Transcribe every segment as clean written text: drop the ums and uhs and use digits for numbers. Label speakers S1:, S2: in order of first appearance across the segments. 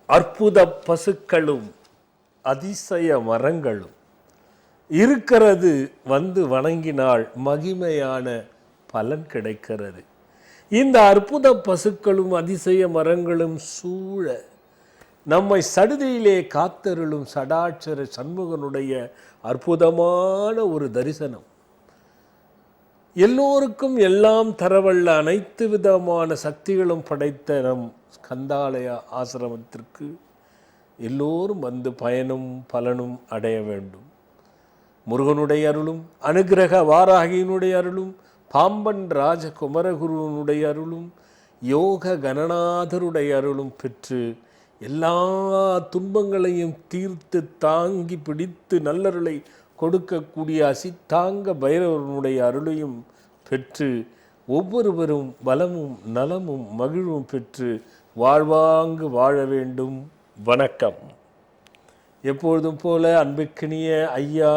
S1: அற்புத பசுக்களும் அதிசய மரங்களும் இருக்கிறது, வந்து வணங்கினால் மகிமையான பலன் கிடைக்கிறது. இந்த அற்புத பசுக்களும் அதிசய மரங்களும் சூழ நம்மை சடுதியிலே காத்தருளும் சடாட்சர சண்முகனுடைய அற்புதமான ஒரு தரிசனம். எல்லோருக்கும் எல்லாம் தரவல்ல அனைத்து விதமான சக்திகளும் படைத்த நம் ஸ்கந்தாலய ஆசிரமத்திற்கு எல்லோரும் வந்து பயனும் பலனும் அடைய வேண்டும். முருகனுடைய அருளும் அனுகிரக வாராகியினுடைய அருளும் பாம்பன் ராஜகுமரகுருவனுடைய அருளும் யோக கணநாதருடைய அருளும் பெற்று எல்லா துன்பங்களையும் தீர்த்து தாங்கி பிடித்து நல்லருளை கொடுக்கக்கூடிய அசித்தாங்க பைரவனுடைய அருளையும் பெற்று ஒவ்வொருவரும் பலமும் நலமும் மகிழ்வும் பெற்று வாழ்வாங்கு வாழ வேண்டும். வணக்கம். எப்பொழுதும் போல அன்பிற்கினிய ஐயா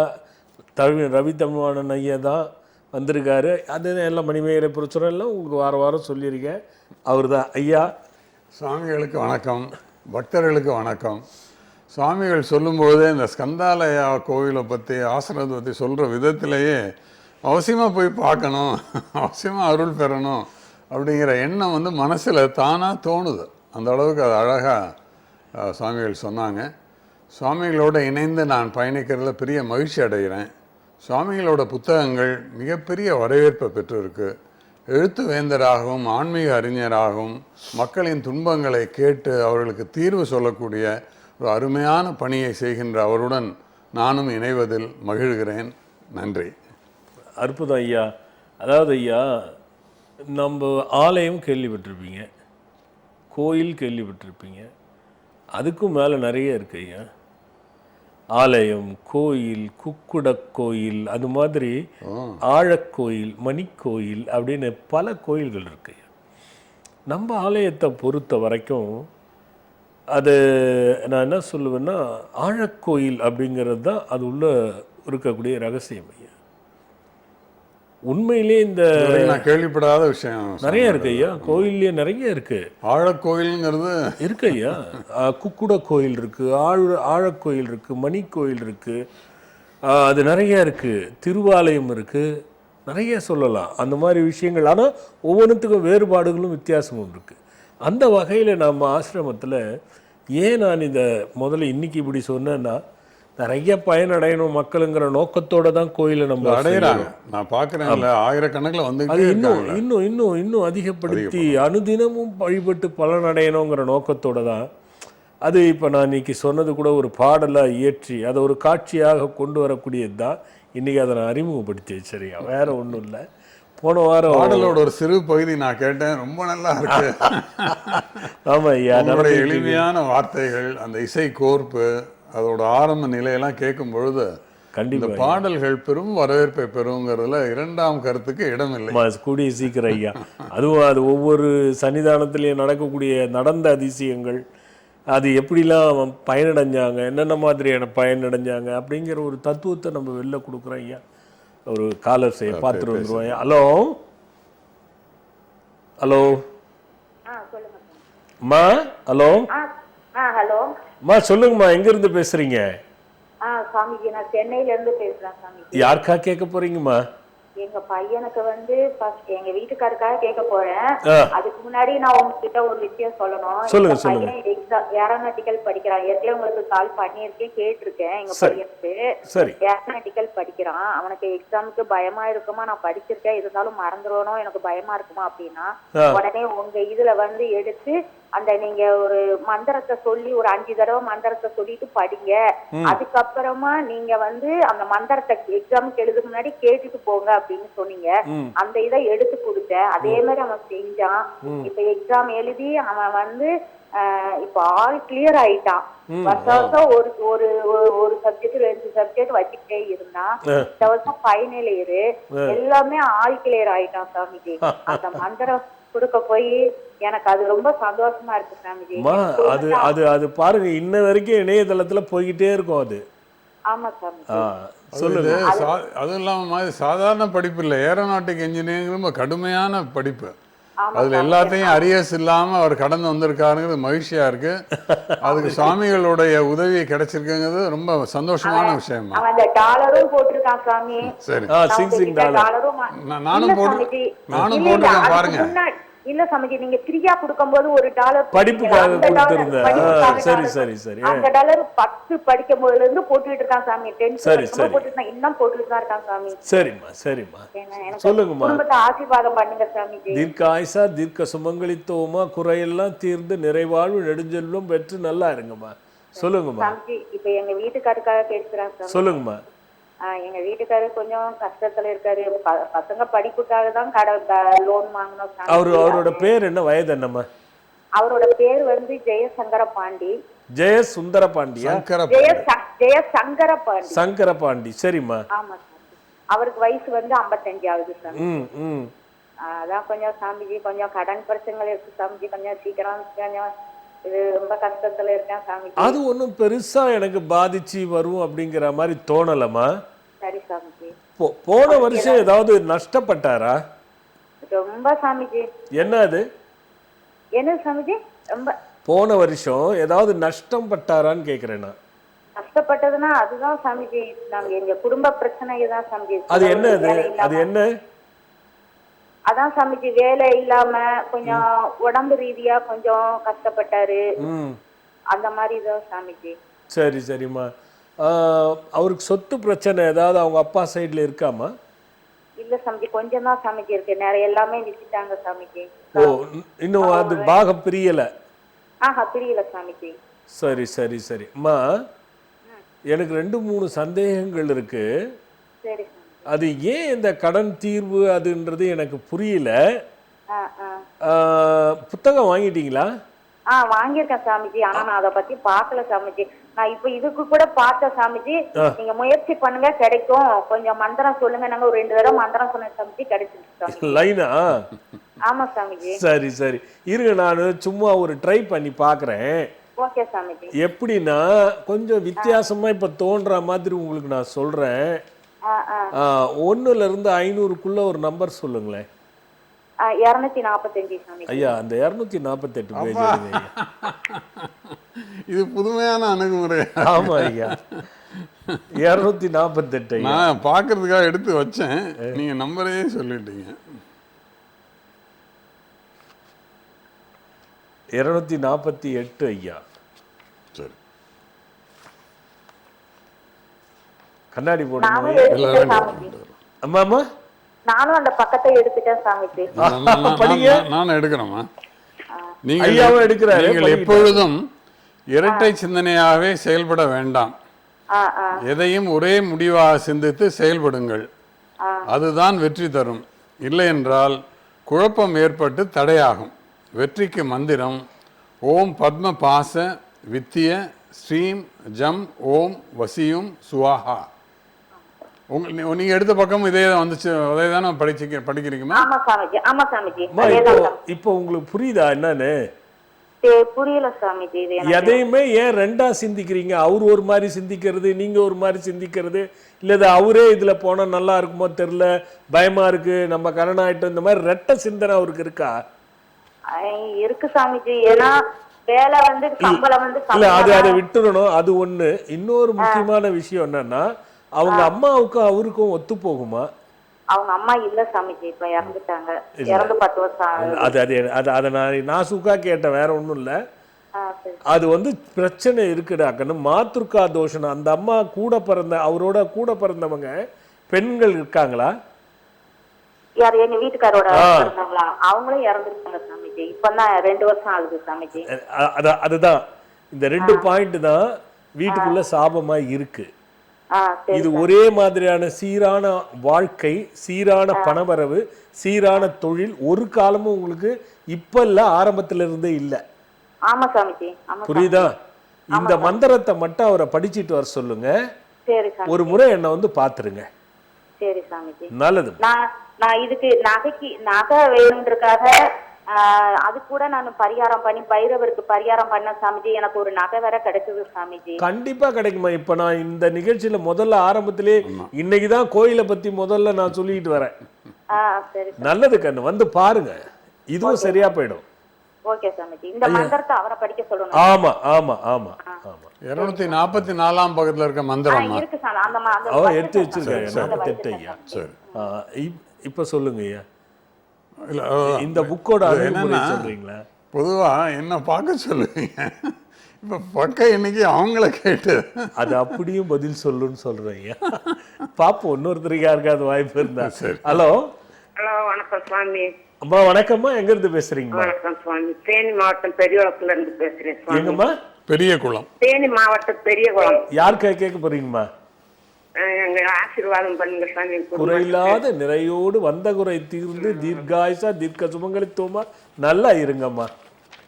S1: ரவி தமிழ்வாணன் ஐயா தான் வந்திருக்காரு. அது எல்லாம் மணிமேகலை பிரச்சுரம் எல்லாம் உங்களுக்கு வார வாரம் சொல்லியிருக்கேன். அவர் தான் ஐயா.
S2: சுவாமிகளுக்கு வணக்கம், பக்தர்களுக்கு வணக்கம். சுவாமிகள் சொல்லும்போதே இந்த ஸ்கந்தாலயா கோவிலை பற்றி ஆசிரமத்தை பற்றி சொல்கிற விதத்திலேயே அவசியமாக போய் பார்க்கணும், அவசியமாக அருள் பெறணும் அப்படிங்கிற எண்ணம் வந்து மனசில் தானாக தோணுது. அந்த அளவுக்கு அது அழகாக சுவாமிகள் சொன்னாங்க. சுவாமிகளோடு இணைந்து நான் பயணிக்கிறதுல பெரிய மகிழ்ச்சி அடைகிறேன். சுவாமிகளோட புத்தகங்கள் மிகப்பெரிய வரவேற்பை பெற்றிருக்கு. எழுத்து வேந்தராகவும் ஆன்மீக அறிஞராகவும் மக்களின் துன்பங்களை கேட்டு அவர்களுக்கு தீர்வு சொல்லக்கூடிய ஒரு அருமையான பணியை செய்கின்ற அவருடன் நானும் இணைவதில் மகிழ்கிறேன். நன்றி.
S1: அற்புதம் ஐயா. அதாவது ஐயா, நம்ம ஆலயம் கேள்விப்பட்டிருப்பீங்க, கோயில் கேள்விப்பட்டிருப்பீங்க, அதுக்கும் மேலே நிறைய இருக்கு ஐயா. ஆலயம், கோயில், குக்குடக் கோயில், அது மாதிரி ஆழக்கோயில், மணிக்கோயில் அப்படின்னு பல கோயில்கள் இருக்கு. நம்ம ஆலயத்தை பொறுத்த வரைக்கும் அது நான் என்ன சொல்லுவேன்னா, ஆழக்கோயில் அப்படிங்கிறது தான் அது உள்ள இருக்கக்கூடிய ரகசியம் ஐயா. உண்மையிலே இந்த
S2: நான் கேள்விப்படாத விஷயம்
S1: நிறைய இருக்கு ஐயா. கோயிலே நிறைய இருக்கு.
S2: ஆழக்கோயிலுங்கிறது
S1: இருக்கு ஐயா. குக்குட கோயில் இருக்கு, ஆழக்கோயில் இருக்கு, மணிக்கோயில் இருக்கு, அது நிறைய இருக்கு. திருவாலயம் இருக்கு, நிறைய சொல்லலாம் அந்த மாதிரி விஷயங்கள். ஆனால் ஒவ்வொன்றுத்துக்கும் வேறுபாடுகளும் வித்தியாசமும் இருக்கு. அந்த வகையில் நம்ம ஆசிரமத்தில் ஏன் நான் இந்த முதல்ல இன்னைக்கு இப்படி சொன்னேன்னா, நிறைய பயனடையணும் மக்களுங்கிற நோக்கத்தோட தான் கோயிலை நம்ம
S2: அடையிறாங்க. நான் பார்க்குறேன், ஆயிரக்கணக்கில் வந்து
S1: அது இன்னும் அதிகப்படுத்தி அனுதினமும் வழிபட்டு பலன் அடையணுங்கிற நோக்கத்தோட தான் அது. இப்போ நான் இன்னைக்கு சொன்னது கூட ஒரு பாடலாக இயற்றி அதை ஒரு காட்சியாக கொண்டு வரக்கூடியது தான். இன்றைக்கி அதை நான் அறிமுகப்படுத்தி சரியா, வேற ஒன்றும் இல்லை. போன வாரம்
S2: பாடலோட ஒரு சிறு பகுதி நான் கேட்டேன், ரொம்ப நல்லா இருக்கு.
S1: ஆமாம் ஐயா,
S2: நம்மளுடைய எளிமையான வார்த்தைகள், அந்த இசை கோர்ப்பு, அதோட ஆரம்ப நிலையெல்லாம் கேட்கும் பொழுது கண்டிப்பாக பாடல்கள் பெரும் வரவேற்பை பெறுங்கிறதுல இரண்டாம் கருத்துக்கு இடமில்லை.
S1: கூடிய சீக்கிரம் ஐயா. அதுவும் அது ஒவ்வொரு சன்னிதானத்திலையும் நடக்கக்கூடிய நடந்த அதிசயங்கள், அது எப்படிலாம் பயனடைஞ்சாங்க, என்னென்ன மாதிரியான பயனடைஞ்சாங்க அப்படிங்கிற ஒரு தத்துவத்தை நம்ம வெளில கொடுக்குறோம் ஐயா. ஒரு காலர் செய்ய பார்த்துட்டு வந்துருவோம் ஐயா. ஹலோ ஹலோ அம்மா. ஹலோ
S3: ஹலோ
S1: அம்மா, சொல்லுங்கம்மா, எங்கேருந்து பேசுகிறீங்க?
S3: சாமிஜி, நான் சென்னையில இருந்து பேசுறேன் சாமிஜி.
S1: யாருக்கா கேட்க போறீங்கம்மா?
S3: எங்க பையனுக்கு வந்து எங்க வீட்டுக்காருக்காக கேட்க போறேன். அதுக்கு முன்னாடி நான் உங்ககிட்ட ஒரு விஷயம் சொல்லணும்.
S1: சொல்லுங்க.
S3: ஏரோநாட்டிக்கல் படிக்கிறான். ஏற்கனவே உங்களுக்கு கால் பண்ணியிருக்கேன், கேட்டிருக்கேன். எங்க பையனுக்கு ஏரோநாட்டிக்கல் படிக்கிறான். அவனுக்கு எக்ஸாமுக்கு பயமா இருக்குமா, நான் படிச்சிருக்கேன் இருந்தாலும் மறந்துடணும் எனக்கு பயமா இருக்குமா அப்படின்னா, உடனே உங்க இதுல வந்து எடுத்து அந்த நீங்க ஒரு மந்திரத்தை சொல்லி ஒரு 5 தடவை மந்திரத்தை சொல்லிட்டு படிங்க. அதுக்கப்புறமா நீங்க வந்து அந்த மந்திரத்தை எக்ஸாமுக்கு எழுதுக்கு முன்னாடி கேட்டுட்டு போங்க அப்படின்னு சொன்னீங்க. அந்த இதை எடுத்து கொடுத்தேன். அதே மாதிரி அவன் செஞ்சான். இப்ப எக்ஸாம் எழுதி அவன் வந்து இப்ப ஆல் கிளியர் ஆயிட்டான். வருஷம் ஒரு சப்ஜெக்ட் 2 சப்ஜெக்ட் வச்சுக்கிட்டே இருந்தான். இந்த வருஷம் ஃபைனல் இயர் எல்லாமே ஆல் கிளியர் ஆயிட்டான் சாமிஜி. அந்த மந்திரம் கொடுக்க போய் எனக்கு அது ரொம்ப சந்தோஷமா இருக்கு சாமிஜி.
S1: அது அது அது பாருங்க, இன்ன வரைக்கும் இணையதளத்துல போய்கிட்டே இருக்கும் அது.
S3: ஆமா சாமி.
S2: சொல்லுது. அதுவும் இல்லாம சாதாரண படிப்பு இல்லை, ஏரோநாட்டிக் இன்ஜினியரிங் ரொம்ப கடுமையான படிப்பு. அதுல எல்லாத்தையும் அரியஸ் இல்லாம அவர் கடந்து வந்திருக்காருங்கிறது மகிழ்ச்சியா இருக்கு. அதுக்கு சுவாமிகளுடைய உதவி கிடைச்சிருக்குங்கிறது ரொம்ப சந்தோஷமான விஷயமா.
S3: அவன் அந்த டாலரும் போட்டிருக்கான் சாமி.
S2: சரி,
S1: சிங் டாலர்
S2: நானும் போட்டிருக்கேன் பாருங்க.
S3: இல்ல சாமிஜி, நீங்க ஃப்ரீயா கொடுக்கும்போது ஒரு டாலர்
S1: படிப்புக்காக கொடுத்திருந்தேன். சரி சரி சரி.
S3: அந்த டாலர் 10 படிக்கும் போதுல இருந்து போட்டுட்டு இருக்கான் சாமி. 10th போட்டுட்டான், இன்னும் போட்டுட்டு தான் இருக்கான் சாமி.
S1: சரிம்மா சரிம்மா, சொல்லுங்கம்மா.
S3: குடும்பத்தை ஆசீர்வாதம் பண்ணுங்க சாமிஜி.
S1: தீர்க்க ஆயுசா தீர்க்க சுமங்கலித்துவமா, குறையெல்லாம் தீர்ந்து நிறைவாழ்வு நெடுஞ்செல்வம் பெற்று நல்லா இருங்கம்மா. சொல்லுங்கம்மா.
S3: சாமிஜி, இப்ப எங்க வீட்டுக்காருக்காக பேசுறான் சாமி.
S1: சொல்லுங்கம்மா.
S3: எங்க வீட்டுக்காரு கொஞ்சம் கஷ்டத்துல இருக்காரு. பசங்க படிப்புக்காக தான் லோன் வாங்கணும் சாமி.
S1: அவரோட பேர் என்ன, வயது என்னம்மா?
S3: அவரோட பேர் வந்து ஜெயசங்கர பாண்டி.
S1: ஜெயசுந்தர பாண்டியா?
S3: ஜெயசங்கர பாண்டி.
S1: சங்கர பாண்டி, சரிம்மா.
S3: ஆமா சாமி. அவருக்கு வயசு வந்து 55 ஆகுது சாமி. அதான் கொஞ்சம் சாமிஜி, கொஞ்சம் கடன் பிரச்சனைகள் இருக்கு சாமிஜி. கொஞ்சம் சீக்கிரம் கொஞ்சம் இது ரொம்ப கஷ்டத்துல இருக்கேன் சாமிஜி.
S1: அது ஒன்றும் பெருசா எனக்கு பாதிச்சு வரும் அப்படிங்கிற மாதிரி தோணலமா.
S3: சரி சாமிஜி.
S1: போன வருஷம் ஏதாவது நஷ்டப்பட்டாரா?
S3: ரொம்ப சாமிஜி.
S1: என்ன அது?
S3: என்ன சாமிஜி? ரொம்ப
S1: போன வருஷம் ஏதாவது நஷ்டம் பட்டாரான்னு கேக்குறேன் நான்.
S3: கஷ்டப்பட்டதுன்னா அதுதான் சாமிஜி, நாங்க எங்க குடும்ப பிரச்சனை தான் சாமிஜி.
S1: அது என்ன? அது என்ன?
S3: அதான் சாமிஜி, வேலை இல்லாம கொஞ்சம் உடம்பு ரீதியா கொஞ்சம் கஷ்டப்பட்டாரு. அந்த மாதிரி தான் சாமிஜி.
S1: சரி சரிம்மா. அவருக்கு சொத்து பிரச்சனை ஏதாவது அவங்க அப்பா சைடுல இருக்காமா?
S3: இல்ல சாமிஜி, கொஞ்சம் தான் சாமிஜி இருக்கு. நிறைய எல்லாமே வித்துட்டாங்க சாமிஜி.
S1: ஓ, இன்னும் அது பாகம் பிரியல?
S3: பிரியல சாமிஜி.
S1: சரி சரி சரி அம்மா, எனக்கு 2-3 சந்தேகங்கள் இருக்கு.
S3: சரி.
S1: அது ஏன் இந்த கடன் தீர்வு அதுன்றது எனக்கு புரியல. புத்தகம் வாங்கிட்டீங்களா?
S3: வாங்கியிருக்கேன் சாமிஜி. ஆனா நான் அதை பத்தி பாக்கல சாமிஜி. நான் இப்ப இதுக்கு கூட பார்த்தேன் சாமிஜி. நீங்க முயற்சி பண்ணுங்க, கிடைக்கும். கொஞ்சம் மந்திரம் சொல்லுங்க. நாங்க ஒரு 2 தடவை மந்திரம் சொன்ன சாமிஜி, கிடைச்சிருச்சு.
S1: லைனா?
S3: ஆமா சாமிஜி.
S1: சரி சரி, இருங்க, நான் சும்மா ஒரு ட்ரை பண்ணி பாக்குறேன்.
S3: ஓகே சாமிஜி.
S1: எப்படின்னா கொஞ்சம் வித்தியாசமா இப்ப தோன்ற மாதிரி உங்களுக்கு நான் சொல்றேன். 1ல இருந்து 500க்குள்ள ஒரு நம்பர் சொல்லுங்களேன்.
S3: 245 சாமி.
S1: ஐயா, அந்த 248 பேஜ் ஐயா.
S2: இது புதுமையான அணுகுமுறை.
S1: ஆமா ஐயா, 248.
S2: நான் பாக்குறதுக்காக எடுத்து வச்சேன், நீங்க நம்பரையே சொல்லிட்டீங்க.
S1: 248 ஐயா.
S2: சரி,
S1: கண்ணாடி போடுங்க. அம்மா அம்மா,
S3: நானும் அந்த பக்கத்தை எடுத்துட்டேன் சாமிஜி.
S2: நானும் எடுக்கிறேம்மா.
S1: ஐயாவும் எடுக்கிறாரு.
S2: நீங்கள் எப்பொழுதும் இரட்டை சிந்தனையாகவே செயல்பட வேண்டாம். எதையும் ஒரே முடிவாக சிந்தித்து செயல்படுங்கள். அதுதான் வெற்றி தரும். இல்லை என்றால் குழப்பம் ஏற்பட்டு தடையாகும். வெற்றிக்கு மந்திரம் ஓம் பத்ம பாச வித்திய ஸ்ரீம் ஜம் ஓம் வசியும் சுவாஹா. நீங்க எடுத்த பக்கம் இதே வந்துச்சு, அதே தானே படிக்கிறீங்களா?
S3: ஆமா சாமிஜி. ஆமா சாமிஜி.
S1: இப்போ உங்களுக்கு புரியுதா என்னன்னு?
S3: புரியல சாமிஜி.
S1: எதையுமே ஏன் ரெண்டா சிந்திக்கிறீங்க? அவர் ஒரு மாதிரி சிந்திக்கிறது, நீங்க ஒரு மாதிரி சிந்திக்கிறது, இல்ல அவரே இதுல போனா நல்லா இருக்குமோ தெரியல, பயமா இருக்கு, நம்ம கடன் ஆயிட்டோம், இந்த மாதிரி ரெட்ட சிந்தனை அவருக்கு இருக்கா?
S3: இருக்கு சாமிஜி. ஏன்னா வேலை வந்து சம்பளம் வந்து
S1: இல்ல, அதை விட்டுறணும். அது ஒண்ணு. இன்னொரு முக்கியமான விஷயம் என்னன்னா, அவங்க அம்மாவுக்கும் அவருக்கும் ஒத்து போகுமா?
S3: அவங்க அம்மா இல்ல சாமிஜி, இப்ப இறந்துட்டாங்க. இறந்து 10 வருஷம்.
S1: அதை நான் சுக்கா கேட்டேன், வேற ஒண்ணும் இல்ல. அது வந்து பிரச்சனை இருக்குடாக்கன்னு மாத்ருக்கா தோஷம். அந்த அம்மா கூட பிறந்த, அவரோட கூட பிறந்தவங்க பெண்கள் இருக்காங்களா?
S3: யார்? எங்க வீட்டுக்காரோட பிறந்தவங்களா? அவங்களும் இறந்துருக்காங்க சாமிஜி. இப்பதான் 2 வருஷம் ஆகுது சாமிஜி.
S1: அதுதான் இந்த 2 பாயிண்ட் தான் வீட்டுக்குள்ள சாபமா இருக்கு. இது ஒரே மாதிரியான சீரான வாழ்க்கை, சீரான பணவரவு, சீரான தொழில் ஒரு காலமும் உங்களுக்கு இப்ப இல்ல, ஆரம்பத்துல இருந்தே இல்ல.
S3: ஆமா சாமிஜி.
S1: புரியுதா? இந்த மந்திரத்தை மட்டும் அவரை படிச்சிட்டு வர சொல்லுங்க.
S3: சரி சாமி.
S1: ஒரு முறை என்ன வந்து பாத்துருங்க.
S3: சரி சாமிஜி.
S1: நல்லது.
S3: நான் இதுக்கு நகை வேணுன்றதுக்காக அது கூட நான் பரிகாரம் பண்ணி பைரவருக்கு பரிகாரம் பண்ண சாமிஜி. எனக்கு ஒரு நகை வேற கிடைச்சது சாமிஜி. கண்டிப்பா
S1: கிடைக்குமா? இப்ப நான் இந்த நிகழ்ச்சியில முதல்ல ஆரம்பத்திலே இன்னைக்குதான் கோயிலை பத்தி முதல்ல நான் சொல்லிட்டு வரேன்.
S3: சரி.
S1: நல்லது கண்ணு, வந்து பாருங்க. இதுவும் சரியா போயிடும்.
S3: ஓகே சாமிஜி. இந்த மந்திரத்தை அவரை படிக்க சொல்லணும்.
S1: ஆமா ஆமா ஆமா ஆமா
S2: 244ஆம் பக்கத்துல இருக்க மந்திரம்
S3: இருக்கு சாமி. அந்த
S1: அவ எடுத்து வச்சிருக்காங்க. 48 ஐயா.
S2: சரி.
S1: இப்ப சொல்லுங்க ஐயா.
S2: இல்ல,
S1: இந்த புக்கோட அணுகுமுறை
S2: என்னன்னா,
S1: சொல்றீங்களா?
S2: பொதுவா என்ன பார்க்க சொல்லுவீங்க, இப்ப பக்க இன்னைக்கு அவங்கள கேட்டு
S1: அது அப்படியும் பதில் சொல்லுன்னு சொல்றேன் ஐயா. பாப்போம் இன்னொருத்தருக்கு யாருக்காவது வாய்ப்பு இருந்தா. ஹலோ
S4: ஹலோ, வணக்கம் சுவாமி.
S1: அம்மா வணக்கம்மா, எங்க இருந்து பேசுறீங்கம்மா?
S4: வணக்கம் சுவாமி. தேனி மாவட்டம் பெரியகுளத்துல இருந்து பேசுறேன் சுவாமி.
S1: எங்கம்மா?
S2: பெரிய குளம்.
S4: தேனி மாவட்டம் பெரியகுளம்.
S1: யாருக்கா கேட்க போறீங்கம்மா?
S4: எங்க ஆசீர்வாதம் பண்ணுங்க சாமி.
S1: குறையில்லாத நிறையோடு வந்த குறை தீர்ந்து தீர்காயுசா தீர்க்க சுமங்கலித்துவமா நல்லா இருங்கம்மா.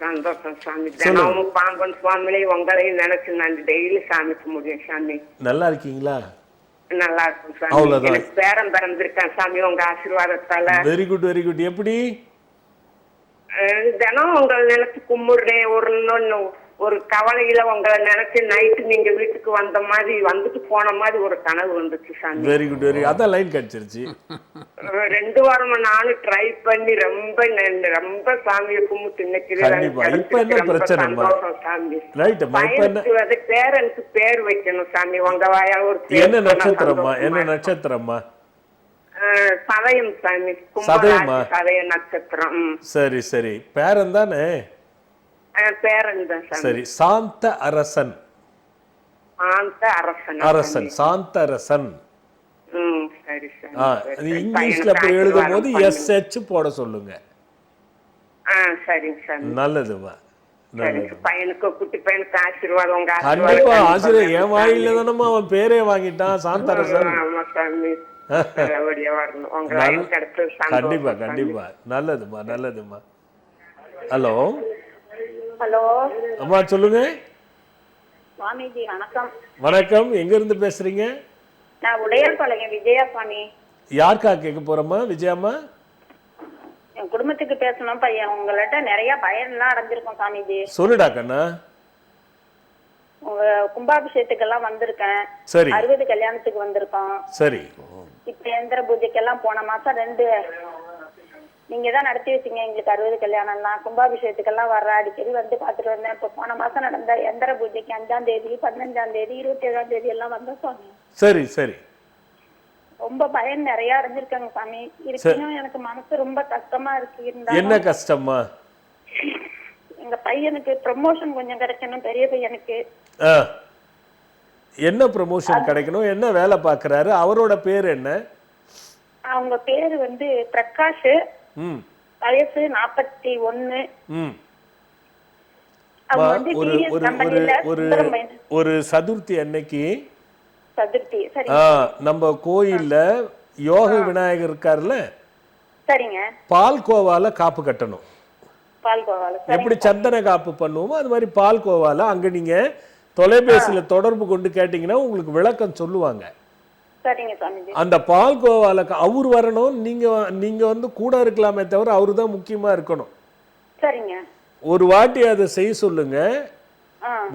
S4: சந்தோஷம் சாமி. தினமும் பாம்பன் சுவாமிகளை உங்களையும் நினைச்சு நான் டெய்லி சாமி கும்பிடுவேன் சாமி.
S1: நல்லா இருக்கீங்களா?
S4: நல்லா இருக்கும் சாமி.
S1: அவ்வளவுதான்.
S4: எனக்கு பேரன் பிறந்திருக்கேன் சாமி உங்க ஆசீர்வாதத்தால.
S1: Very good very good. எப்படி
S4: தினம் உங்களை நினைச்சு கும்பிடுறேன். ஒரு கவலையில உங்களை நினைச்சு நைட்டு நீங்க வீட்டுக்கு வந்த மாதிரி வந்துட்டு போன மாதிரி ஒரு கனவு வந்துச்சு சாமி.
S1: Very good very. அதான் லைன் கிடைச்சிருச்சு.
S4: 2 வாரமா நானும் ட்ரை பண்ணி ரொம்ப சாமியை கும்பிட்டு
S1: கண்டிப்பா. இப்ப என்ன பிரச்சனைமா? ரைட் அம்மா. இப்ப என்ன
S4: பேரனுக்கு பேர் வைக்கணும் சாமி. உங்க வாயா ஒரு
S1: என்ன நட்சத்திரம்மா? என்ன நட்சத்திரம்மா?
S4: சதயம் சாமி.
S1: சதயமா?
S4: சதய நட்சத்திரம்.
S1: சரி சரி. பேரன் தானே?
S4: பேரன் தான் சாமி.
S1: சரி. சாந்த அரசன்.
S4: சாந்த அரசன்.
S1: அரசன் சாந்த அரசன்.
S4: சரி சாமி.
S1: இங்கிலீஷ்ல போய் எழுதும் போது SH போட சொல்லுங்க.
S4: சரிங்க சாமி.
S1: நல்லதுமா நல்லது.
S4: பையனுக்கு குட்டி பையனுக்கு ஆசீர்வாதம் உங்க
S1: கண்டிப்பா ஆசிரியர் என் வாயில தானம்மா அவன் பேரே வாங்கிட்டான் சாந்தரசன்.
S4: ஆமா சாமி.
S1: கண்டிப்பா கண்டிப்பா. நல்லதுமா நல்லதுமா. ஹலோ
S3: ஹலோ
S1: அம்மா சொல்லுங்க.
S3: சுவாமிஜி வணக்கம்.
S1: வணக்கம். எங்க இருந்து பேசுறீங்க?
S3: நான் உடையார்பாளையம் விஜயா சுவாமி.
S1: யாருக்கா கேட்க போறோமா விஜயாம்மா?
S3: என் குடும்பத்துக்கு பேசணும் பையன். உங்கள்ட்ட நிறைய பயன்லாம் அடைஞ்சிருக்கோம் சாமிஜி.
S1: சொல்லுடா கண்ணா.
S3: உங்க கும்பாபிஷேகத்துக்கெல்லாம் வந்திருக்கேன்.
S1: சரி.
S3: 60 கல்யாணத்துக்கு வந்திருக்கோம்.
S1: சரி.
S3: இப்ப எந்திர பூஜைக்கெல்லாம் போன மாசம் 2 நீங்க தான் நடத்தி வச்சீங்க எங்களுக்கு 60 கல்யாணம்லாம். கும்பாபிஷேகத்துக்கெல்லாம் வர்ற அடிக்கடி வந்து பாத்துட்டு வந்தேன். இப்ப போன மாசம் நடந்த எந்திர பூஜைக்கு 5ஆம் தேதி 15ஆம் தேதி 27ஆம் தேதி எல்லாம் வந்த சுவாமி.
S1: சரி சரி.
S3: ரொம்ப பயன் நிறைய அடைஞ்சிருக்காங்க சாமி. இருக்கணும் எனக்கு மனசு ரொம்ப கஷ்டமா இருக்கு.
S1: என்ன கஷ்டமா?
S3: எங்க பையனுக்கு ப்ரமோஷன் கொஞ்சம் கிடைக்கணும். பெரிய பையனுக்கு
S1: என்ன ப்ரமோஷன் கிடைக்கணும்? என்ன வேலை பாக்குறாரு? அவரோட பேர் என்ன?
S3: அவங்க பேரு வந்து பிரகாஷ். வயசு 41.
S1: ஒரு சதுர்த்தி அன்னைக்கு
S3: சதுர்த்தி
S1: நம்ம கோயில்ல யோக விநாயகர் இருக்காருல்ல,
S3: சரிங்க,
S1: பால்கோவால காப்பு கட்டணும்.
S3: பால்கோவால
S1: எப்படி சந்தன காப்பு பண்ணுவோமோ அது மாதிரி பால்கோவால அங்க நீங்க தொலைபேசியில தொடர்பு கொண்டு கேட்டீங்கன்னா உங்களுக்கு விளக்கம் சொல்லுவாங்க.
S3: சரிங்க சாமிஜி.
S1: அந்த பால்கோவால அவர் வரணும். நீங்க வந்து கூட இருக்கலாமே தவிர அவரு தான் முக்கியமா இருக்கணும்.
S3: சரிங்க.
S1: ஒரு வாட்டி அதை செய்ய சொல்லுங்க.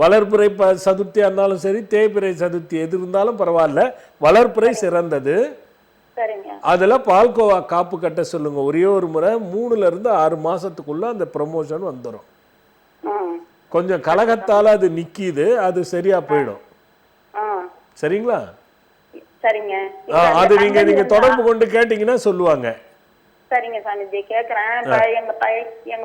S1: வளர்ப்புறை சதுர்த்தியா இருந்தாலும் சரி, தேய்பிறை சதுர்த்தி எது இருந்தாலும் பரவாயில்ல, வளர்ப்புறை சிறந்தது. அதுல பால்கோவா காப்பு கட்ட சொல்லுங்க. ஒரே ஒரு முறை 3 இருந்து 6 மாசத்துக்குள்ள அந்த ப்ரமோஷன் வந்துடும். கொஞ்சம் கலகத்தால அது நிக்கிது, அது சரியா போயிடும். சரிங்களா?
S3: சரிங்க.
S1: அது நீங்க தொடர்பு கொண்டு கேட்டீங்கன்னா சொல்லுவாங்க.
S3: சரிங்க சாமிஜி, கேக்குறேன். எங்க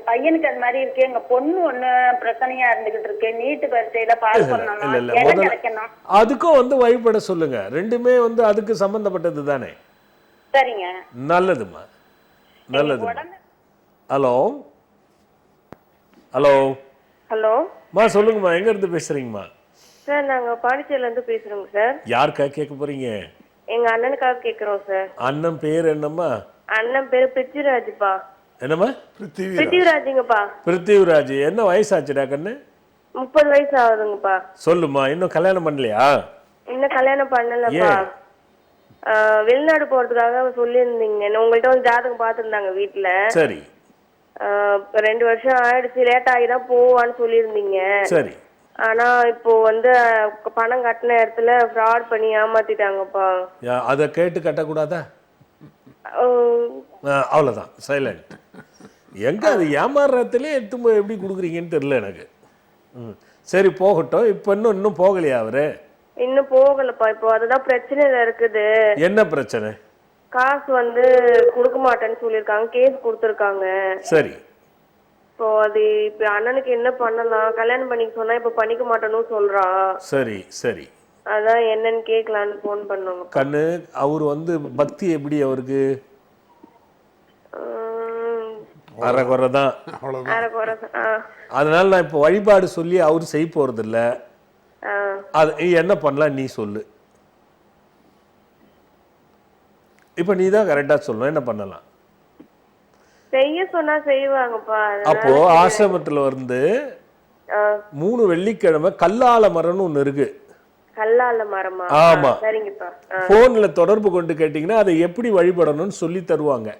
S3: பையனுக்கு அது மாதிரி இருக்கு. எங்க பொண்ணு ஒண்ணு பிரச்சனையா இருந்துகிட்டு இருக்கு. நீட்டு பரீட்சையில பாஸ் பண்ணணும்.
S1: அதுக்கும் வந்து வழிபட சொல்லுங்க. ரெண்டுமே வந்து அதுக்கு சம்பந்தப்பட்டது தானே.
S3: சரிங்க.
S1: நல்லதுமா நல்லது. ஹலோ ஹலோ
S5: ஹலோ
S1: மா, சொல்லுங்கம்மா. எங்க இருந்து பேசுறீங்கம்மா?
S5: சார், நாங்க பாண்டிச்சேரியில இருந்து பேசுறோங்க சார்.
S1: யாருக்கா கேட்க போறீங்க?
S5: எங்க அண்ணனுக்காக கேக்குறோம் சார்.
S1: அண்ணன் பேர் என்னம்மா?
S5: அண்ணன் பேரு பிருத்திவிராஜ்ப்பா.
S1: என்னம்மா?
S5: பிருத்திவிராஜுங்கப்பா.
S1: பிருத்திவிராஜ். என்ன வயசாச்சுடா கண்ணு?
S5: 30 வயசு ஆகுதுங்கப்பா.
S1: சொல்லுமா. இன்னும் கல்யாணம் பண்ணலையா?
S5: இன்னும் கல்யாணம் பண்ணலப்பா. வெளிநாடு போறதுக்காக சொல்லியிருந்தீங்க. உங்கள்ட்ட வந்து ஜாதகம் பார்த்துருந்தாங்க வீட்டுல.
S1: சரி.
S5: 2 வருஷம் ஆயிடுச்சு. லேட் ஆகிதான் போவான்னு சொல்லியிருந்தீங்க.
S1: சரி.
S5: ஆனா இப்போ வந்து பணம் கட்டின இடத்துல ஃப்ராட் பண்ணி ஏமாத்திட்டாங்கப்பா.
S1: அத கேட்டு கட்டக்கூடாதா? அவ்வளவுதான், சைலண்ட். எங்கே அது ஏமாறுறதுலேயே எடுத்து போய் எப்படி கொடுக்குறீங்கன்னு தெரியல எனக்கு. ம் சரி போகட்டும். இப்போ இன்னும் போகலையா அவரு?
S5: இன்னும் போகலப்பா. இப்போ அதுதான் பிரச்சனையில இருக்குது.
S1: என்ன பிரச்சனை?
S5: காசு வந்து கொடுக்க மாட்டேன்னு சொல்லியிருக்காங்க, கேஸ் கொடுத்துருக்காங்க.
S1: சரி.
S5: இப்போ அது இப்போ அண்ணனுக்கு என்ன பண்ணலாம்? கல்யாணம் பண்ணிக்க சொன்னா இப்போ பண்ணிக்க மாட்டேன்னு சொல்றான்.
S1: சரி சரி.
S5: அதான் என்னன்னு கேட்கலான்னு ஃபோன் பண்ணுங்க.
S1: கண்ணு அவர் வந்து பக்தி எப்படி அவருக்கு? அரைக்குறை தான். அதனால நான் இப்போ வழிபாடு சொல்லி அவரு செய்ய போறதில்ல. அது என்ன பண்ணலாம் நீ சொல்லு. இப்போ நீ தான் கரெக்டா சொல்லணும். என்ன பண்ணலாம்?
S5: செய்ய சொன்னா செய்வாங்கப்பா.
S1: அப்போ ஆசிரமத்துல வந்து 3 வெள்ளிக்கிழமை கல்லால மரம்னு ஒண்ணு இருக்கு.
S5: கல்லால மரமா?
S1: ஆமா.
S5: சரிங்கப்பா.
S1: போன்ல தொடர்பு கொண்டு கேட்டீங்கன்னா அதை எப்படி வழிபடணும்னு சொல்லி தருவாங்க.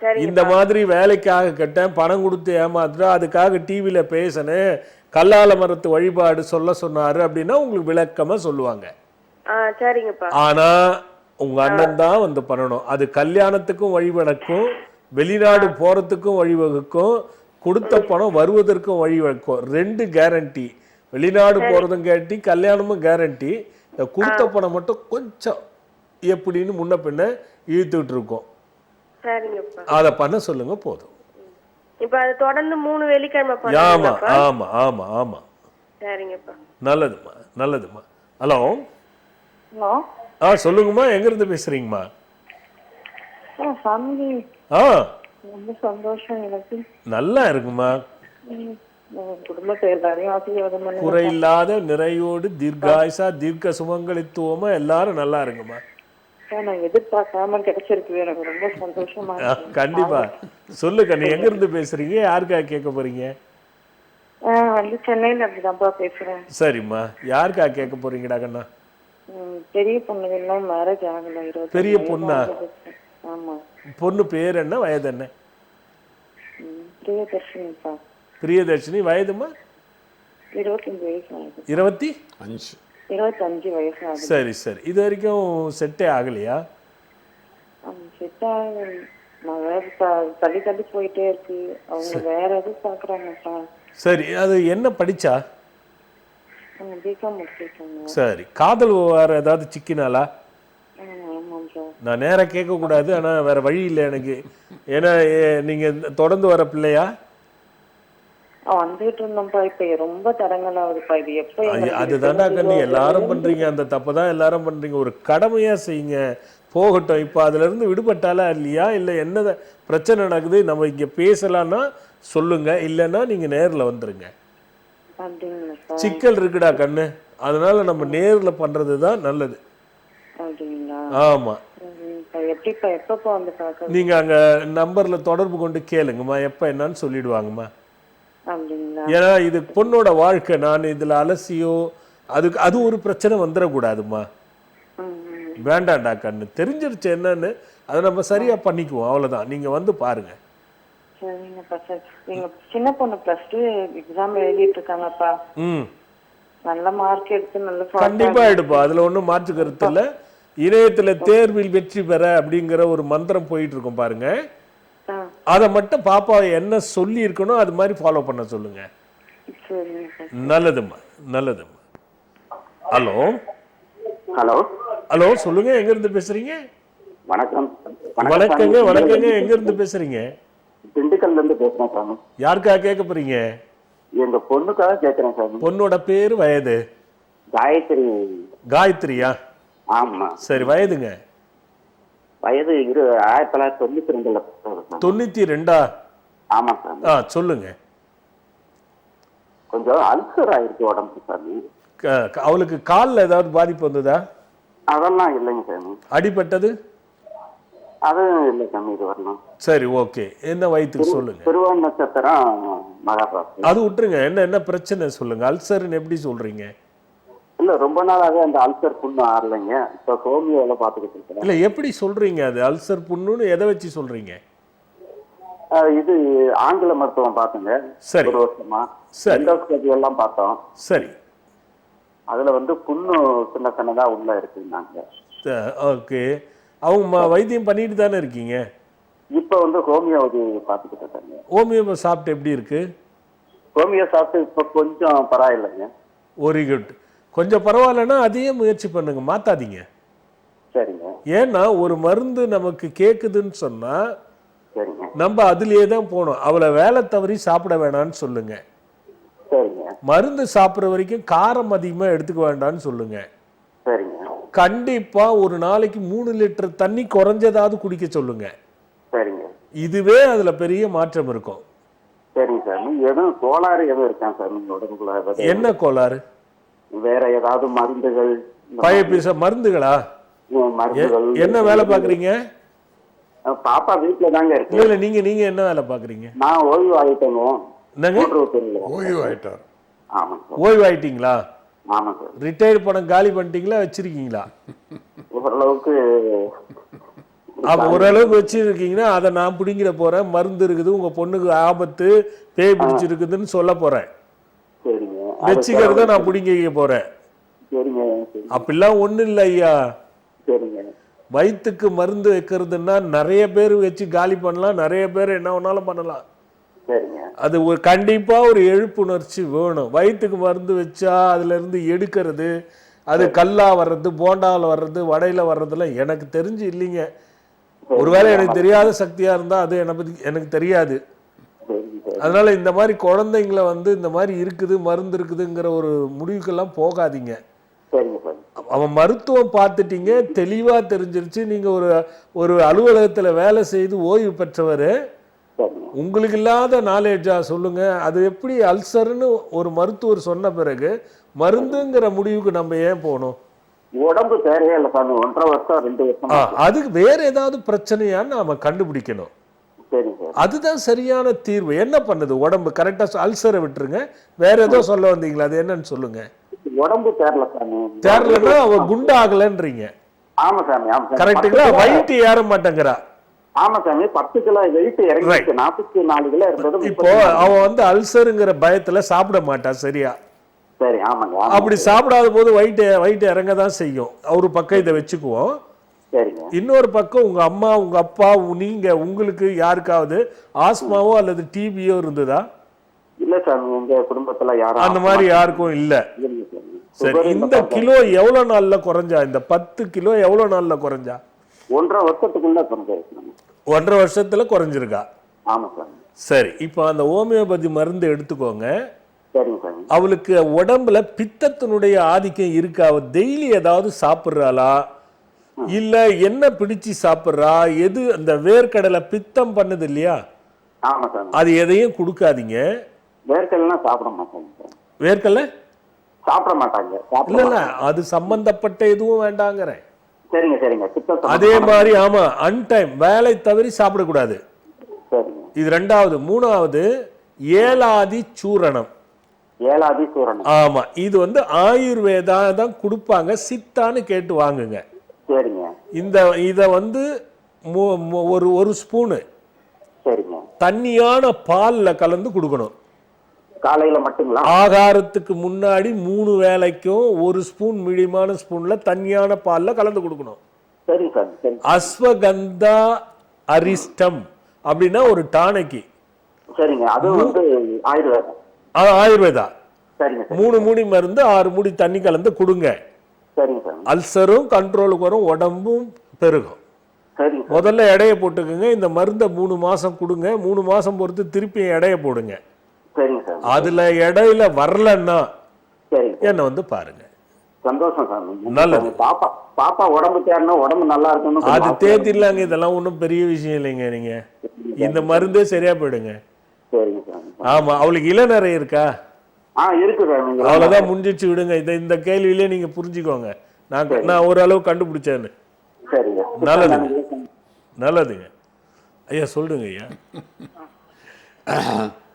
S5: சரி.
S1: இந்த மாதிரி வேலைக்காக கேட்டேன், பணம் கொடுத்து ஏமாத்துறா, அதுக்காக டிவியில பேசினேன், கல்லால மரத்து வழிபாடு சொல்ல சொன்னாரு அப்படின்னா உங்களுக்கு விளக்கமா சொல்லுவாங்க.
S5: சரிங்கப்பா.
S1: ஆனா உங்க அண்ணன் தான் வந்து பண்ணணும். அது கல்யாணத்துக்கும் வழிவகுக்கும், வெளிநாடு போறதுக்கும் வழிவகுக்கும், கொடுத்த பணம் வருவதற்கும் வழிவகுக்கும். 2 கேரண்டி. வெளிநாடு போறதும் கேரண்டி, கல்யாணமும் கேரண்டி. கொடுத்த பணம் மட்டும் கொஞ்சம் எப்படின்னு முன்ன பின்ன இழுத்துட்டு இருக்கோம்.
S5: சரிங்கப்பா.
S1: அதை பண்ண சொல்லுங்க போதும்.
S5: இப்போ அது தொடர்ந்து 3 வெள்ளிக்கிழமை
S1: ஆமா
S5: பண்ணுவீங்களாப்பா?
S1: ஆமா ஆமா ஆமா.
S5: சரிங்கப்பா.
S1: நல்லதும்மா நல்லதும்மா. ஹலோ.
S3: ஹலோ.
S1: சொல்லுங்கம்மா. எங்க இருந்து பேசுறீங்கம்மா?
S3: சாமி
S1: ரொம்ப
S3: சந்தோஷம் எனக்கு.
S1: நல்லா இருக்குமா.
S3: குடும்பத்தை எல்லாரையும் ஆசீர்வாதம் பண்ணுங்க.
S1: குறையில்லாத நிறையோடு தீர்காயுசா தீர்க்க சுமங்கலித்துவமா எல்லாரும் நல்லா இருக்குமா.
S3: நான் எதிர்பார்க்காம கிடைச்சிருக்கு, எனக்கு ரொம்ப சந்தோஷமா இருக்கு.
S1: கண்டிப்பா சொல்லு கண்ணு. எங்க இருந்து பேசுறீங்க? யாருக்காக கேட்க போறீங்க?
S3: வந்து சென்னையில அப்படிதான்ப்பா பேசுறேன்.
S1: சரிம்மா. யாருக்காக கேட்க போறீங்கடா கண்ணா?
S3: பெரிய பொண்ணுக்கு எல்லாம் மேரேஜ் ஆகல. 20
S1: பெரிய பொண்ணா?
S3: ஆமா.
S1: பொண்ணு பேர் என்ன, வயது என்ன?
S3: பிரியதர்ஷினிப்பா.
S1: பிரியதர்ஷினி. வயதுமா?
S3: 25 வயசு ஆகுது.
S2: 25
S3: வயசு ஆகுது.
S1: சரி சரி. இது வரைக்கும் செட்டே ஆகலையா?
S3: செட் ஆக தள்ளி தள்ளி போயிட்டே இருக்கு. அவங்க வேற எதுவும் பாக்குறாங்கப்பா.
S1: சரி. அது என்ன படிச்சா?
S3: பிகாம் முடிச்சிருக்காங்க.
S1: சரி. காதல் வேற ஏதாவது சிக்கினாலா?
S3: ஆமாம் சார்.
S1: நான் நேராக கேட்கக்கூடாது, ஆனால் வேற வழி இல்லை எனக்கு. ஏன்னா நீங்கள் தொடர்ந்து வர பிள்ளையா?
S3: வந்துட்டு இருந்தோம்ப்பா. இப்ப ரொம்ப தடங்கலாகுதுப்பா. இது எப்ப
S1: அதுதான்டா கண்ணு. எல்லாரும் பண்றீங்க அந்த தப்பை தான் எல்லாரும் பண்றீங்க. ஒரு கடமையா செய்யுங்க. போகட்டும். இப்போ அதுல இருந்து விடுபட்டாலா இல்லையா, இல்லை என்ன பிரச்சனை நடக்குது நம்ம இங்க பேசலாம்னா சொல்லுங்க, இல்லைன்னா நீங்க நேர்ல வந்துருங்க. சிக்கல் இருக்குடா கண்ணு. அதனால நம்ம நேர்ல பண்றது தான் நல்லது. ஆமா. நீங்க அங்க நம்பர்ல தொடர்பு கொண்டு கேளுங்கம்மா, எப்ப என்னன்னு சொல்லிடுவாங்கம்மா. ஏன்னா இது பொண்ணோட வாழ்க்கை. நான் இதுல அலசியோ அது ஒரு பிரச்சனை வந்துடக்கூடாதுமா. வேண்டாண்டா கண்ணு. தெரிஞ்சிருச்சு என்னன்னு, அதை நம்ம சரியா பண்ணிக்குவோம். அவ்வளவுதான். நீங்க வந்து பாருங்க.
S3: சின்ன பொண்ணு +2 எக்ஸாம் எழுதிட்டு இருக்காங்கப்பா. நல்ல மார்க் எடுத்து நல்ல
S1: கண்டிப்பா எடுப்பா. அதுல ஒண்ணும் மாற்று கருத்து இல்ல. இணையத்துல தேர்வில் வெற்றி பெற அப்படிங்கிற ஒரு மந்திரம் போயிட்டு இருக்கும் பாருங்க. அதை மட்டும் பாப்பா என்ன சொல்லி இருக்கணும் அது மாதிரி ஃபாலோ பண்ண சொல்லுங்க. நல்லதும்மா நல்லதும்மா. ஹலோ.
S6: ஹலோ.
S1: ஹலோ சொல்லுங்க. எங்க இருந்து பேசுறீங்க?
S6: வணக்கம்.
S1: வணக்கங்க. வணக்கங்க. எங்க இருந்து பேசுறீங்க?
S6: திண்டுக்கல்ல இருந்து பேசுறேன் சாமி.
S1: யாருக்காக கேட்க போறீங்க?
S6: எங்க பொண்ணுக்காக கேட்கிறேன் சாமி.
S1: பொண்ணோட பேரு, வயது?
S6: காயத்ரி.
S1: காயத்ரியா?
S6: ஆமா.
S1: சரி. வயதுங்க?
S6: வயது 1992.
S1: 92?
S6: ஆமா சாமி.
S1: சொல்லுங்க.
S6: கொஞ்சம் அல்சர் ஆயிருக்கு உடம்பு சாமி.
S1: அவளுக்கு காலில் ஏதாவது பாதிப்பு வந்ததா?
S6: அதெல்லாம் இல்லைங்க சாமி.
S1: அடிபட்டது?
S6: அதுவும் இல்லை சாமி. இது வரணும்.
S1: சரி ஓகே. என்ன வயிற்றுக்கு சொல்லுங்க.
S6: திருவோண நட்சத்திரம் மகாபாரதம்.
S1: அது விட்டுருங்க. என்ன பிரச்சனை சொல்லுங்க. அல்சர்னு எப்படி சொல்றீங்க?
S6: இல்ல ரொம்ப நாளாவே அந்த அல்சர் புண்ணு ஆறலைங்க. இப்ப ஹோமியோல பாத்துக்கிட்டு இருக்கேன்.
S1: இல்ல எப்படி சொல்றீங்க அது அல்சர் புண்ணுன்னு? எதை வச்சு சொல்றீங்க?
S6: இது ஆங்கில மருத்துவம் பார்த்துங்க.
S1: சரி.
S6: 1 வருஷமா.
S1: சரி.
S6: எண்டோஸ்கோபி எல்லாம் பார்த்தோம்.
S1: சரி.
S6: அதுல புண்ணு சின்ன சின்னதா உள்ள இருக்குன்னாங்க.
S1: ஓகே. அவங்க வைத்தியம் பண்ணிட்டு தானே இருக்கீங்க?
S6: இப்போ வந்து ஹோமியோபதி பார்த்துக்கிட்டு இருக்காங்க.
S1: ஹோமியோ சாப்பிட்டு எப்படி இருக்கு?
S6: ஹோமியோ சாப்பிட்டு இப்போ கொஞ்சம் பரவாயில்லைங்க.
S1: Very good. கொஞ்சம் பரவாயில்லன்னா அதையே முயற்சி பண்ணுங்க, மாத்தாதீங்க.
S6: சரிங்க.
S1: ஏன்னா ஒரு மருந்து நமக்கு கேட்குதுன்னு சொன்னா
S6: சரிங்க.
S1: நம்ம அதுலயே தான் போகணும். அவளை வேலை தவறி சாப்பிட வேணாம்னு சொல்லுங்க.
S6: சரிங்க.
S1: மருந்து சாப்பிட்ற வரைக்கும் காரம் அதிகமாக எடுத்துக்க வேண்டாம்னு சொல்லுங்க.
S6: சரிங்க.
S1: கண்டிப்பா ஒரு நாளைக்கு 3 லிட்டர் தண்ணி குறைஞ்சதாவது குடிக்க சொல்லுங்க.
S6: சரிங்க.
S1: இதுவே அதுல பெரிய மாற்றம் இருக்கும்.
S6: சரிங்க சார். நீங்க எதுவும் கோளாறு எதுவும் இருக்கா சார் நீங்க உடம்புக்குள்ள?
S1: என்ன கோளாறு?
S6: வேற ஏதாவது மருந்துகள்?
S1: மருந்துகளா?
S6: மருந்துகள்.
S1: என்ன வேலை பாக்குறீங்க?
S6: பாப்பா வீட்டுல தாங்க இருக்கு.
S1: இல்ல நீங்க நீங்க என்ன வேலை பாக்குறீங்க?
S6: நான் ஓய்வு ஆயிட்டேங்க.
S1: என்னங்க?
S2: ஓய்வு ஆயிட்டார்.
S6: ஆமாங்க சார்.
S1: ஓய்வு ஆயிட்டீங்களா?
S6: ஆமாங்க சார்.
S1: ரிட்டையர்ட் பணம் காலி பண்ணிட்டீங்களா, வச்சிருக்கீங்களா?
S6: ஓரளவுக்கு.
S1: அப்ப ஓரளவுக்கு வச்சிருக்கீங்கன்னா அதை நான் பிடிங்கிட போறேன். மருந்து இருக்குது, உங்க பொண்ணுக்கு ஆபத்து, பேய் பிடிச்சிருக்குதுன்னு சொல்ல போறேன்.
S6: சரிங்க.
S1: வச்சுக்கிறத நான் பிடிங்க போறேன்.
S6: சரிங்க.
S1: அப்படிலாம் ஒண்ணு இல்லை ஐயா.
S6: சரிங்க.
S1: வயிற்றுக்கு மருந்து வைக்கிறதுன்னா நிறைய பேர் வச்சு காலி பண்ணலாம், நிறைய பேர் என்ன வேணாலும் பண்ணலாம்.
S6: சரிங்க.
S1: அது ஒரு கண்டிப்பா ஒரு எழுப்புணர்ச்சி வேணும். வயிற்றுக்கு மருந்து வச்சா அதுல இருந்து எடுக்கிறது, அது கல்லா வர்றது, போண்டாவில் வர்றது, வடையில வர்றதுலாம் எனக்கு தெரிஞ்சு இல்லைங்க. ஒருவேளை எனக்கு தெரியாத சக்தியா இருந்தா அது எனக்கு தெரியாது. அதனால இந்த மாதிரி குழந்தைங்களை வந்து இந்த மாதிரி இருக்குது, மருந்து இருக்குதுங்கிற ஒரு முடிவுக்கெல்லாம் போகாதீங்க. அவன் மருத்துவம் பார்த்துட்டீங்க, தெளிவா தெரிஞ்சிருச்சு. நீங்க ஒரு அலுவலகத்துல வேலை செய்து ஓய்வு பெற்றவர், உங்களுக்கு இல்லாத நாலேஜா சொல்லுங்க. அது எப்படி அல்சர்னு ஒரு மருத்துவர் சொன்ன பிறகு மருந்துங்கிற முடிவுக்கு நம்ம ஏன் போகணும்?
S6: உடம்பு தேவையே இல்லை சாமி. 1.5 வருஷம் 2 வருஷம்
S1: அதுக்கு வேற ஏதாவது பிரச்சனையான்னு நாம கண்டுபிடிக்கணும். அதுதான் சரியான தீர்வு. என்ன பண்ணுது உடம்பு? கரெக்டா அல்சரை விட்டுருங்க, வேற ஏதோ சொல்ல வந்தீங்களா, அது என்னன்னு சொல்லுங்க.
S6: உடம்பு தேரல சாமி.
S1: தேரலன்னா அவ குண்டாகலன்றீங்க.
S6: ஆமா சாமி.
S1: கரெக்டுங்களா? வயிற்று ஏற மாட்டேங்கிறா.
S6: ஆமா சாமி. 10 கிலோ வெயிட் இறங்கிச்சு. 44 கிலோ இருந்தது.
S1: இப்போ அவன் வந்து அல்சருங்கிற பயத்துல சாப்பிட மாட்டா, சரியா?
S6: சரி. ஆமாங்க.
S1: அப்படி சாப்பிடாத போது வயிற்று இறங்க தான் செய்யும். ஒரு பக்கம் இதை வச்சுக்குவோம்.
S6: சரிங்க.
S1: இன்னொரு பக்கம் உங்க அம்மா, உங்க அப்பா, நீங்க உங்களுக்கு யாருக்காவது ஆஸ்மாவோ அல்லது டிபியோ இருந்ததா?
S6: இல்ல சார், எங்க குடும்பத்துல யாரும்
S1: அந்த மாதிரி யாருக்கும் இல்ல. சரி, இந்த கிலோ எவ்வளவு நாள்ல குறைஞ்சா? இந்த 10 கிலோ எவ்வளவு நாள்ல குறைஞ்சா?
S6: 1.5 வருஷத்துக்குள்ள குறைஞ்சிருக்கு.
S1: 1.5 வருஷத்துல குறைஞ்சிருக்கா?
S6: ஆமா சார்.
S1: சரி, இப்போ அந்த ஹோமியோபதி மருந்து எடுத்துக்கோங்க.
S6: சரிங்க சார்.
S1: அவளுக்கு உடம்புல பித்தத்தினுடைய ஆதிக்கம் இருக்கா? அவ டெய்லி ஏதாவது சாப்பிட்றாளா, இல்ல என்ன பிடிச்சு சாப்பிட்றா? எது அந்த வேர்க்கடலை பித்தம் பண்ணுது இல்லையா,
S6: ஆமா சார்.
S1: அது எதையும் கொடுக்காதீங்க.
S6: வேர்க்கடலை சாப்பிட மாட்டாங்க.
S1: வேர்க்கடலை
S6: சாப்பிட மாட்டாங்க.
S1: இல்ல இல்ல, அது சம்பந்தப்பட்ட எதுவும் வேண்டாங்கிறேன்.
S6: சரிங்க சரிங்க.
S1: அதே மாதிரி ஆமா, அன்டைம் வேலை தவறி சாப்பிடக்கூடாது.
S6: சரிங்க.
S1: இது 2வது. 3வது ஏலாதி சூரணம்.
S6: ஏலாதி சூரணம்.
S1: ஆமா, இது வந்து ஆயுர்வேதா தான் கொடுப்பாங்க, சித்தான்னு கேட்டு வாங்குங்க.
S6: சரிங்க.
S1: இத வந்து ஒரு ஸ்பூனு
S6: சரிங்க
S1: தண்ணியான பால்ல கலந்து கொடுக்கணும்.
S6: காலையில மட்டுங்களா?
S1: ஆகாரத்துக்கு முன்னாடி 3 வேளைக்கும் 1 ஸ்பூன் மீடியமான ஸ்பூன்ல தண்ணியான பால்ல கலந்து கொடுக்கணும்.
S6: சரி சார். சரி.
S1: அஸ்வகந்தா அரிஸ்டம் அப்படின்னா ஒரு டானிக்கு.
S6: சரிங்க. அது வந்து ஆயுர்வேதம்.
S1: ஆயுர்வேதா.
S6: சரிங்க.
S1: 3 மூடி மருந்து 6 மூடி தண்ணி கலந்து கொடுங்க.
S6: சரிங்க சார்.
S1: அல்சரும் கண்ட்ரோலுக்கு வரும், உடம்பும் பெருகும்.
S6: சரிங்க.
S1: முதல்ல எடையை போட்டுக்குங்க. இந்த மருந்தை 3 மாசம் கொடுங்க. 3 மாசம் பொறுத்து திருப்பி எடையை போடுங்க.
S6: சரிங்க சார்.
S1: அதுல இடையில வரலன்னா
S6: சரிங்க
S1: என்ன வந்து பாருங்க.
S6: சந்தோஷம் சார்.
S1: நல்லது.
S6: பாப்பா உடம்பு தேரணும், உடம்பு நல்லா இருக்கணும்.
S1: அது தேத்திடலாங்க. இதெல்லாம் ஒன்றும் பெரிய விஷயம் இல்லைங்க. நீங்க இந்த மருந்தே சரியா போயிடுங்க.
S6: சரிங்க சார்.
S1: ஆமா, அவளுக்கு இளநரை இருக்கா?
S6: இருக்கு சார்.
S1: அவ்வளவுதான், முடிஞ்சிச்சு, விடுங்க. இந்த கேள்வியிலே நீங்க புரிஞ்சுக்கோங்க, நான் ஓரளவு கண்டுபிடிச்சேன்னு.
S6: சரிங்க.
S1: நல்லதுங்க, நல்லதுங்க ஐயா. சொல்லுங்க ஐயா.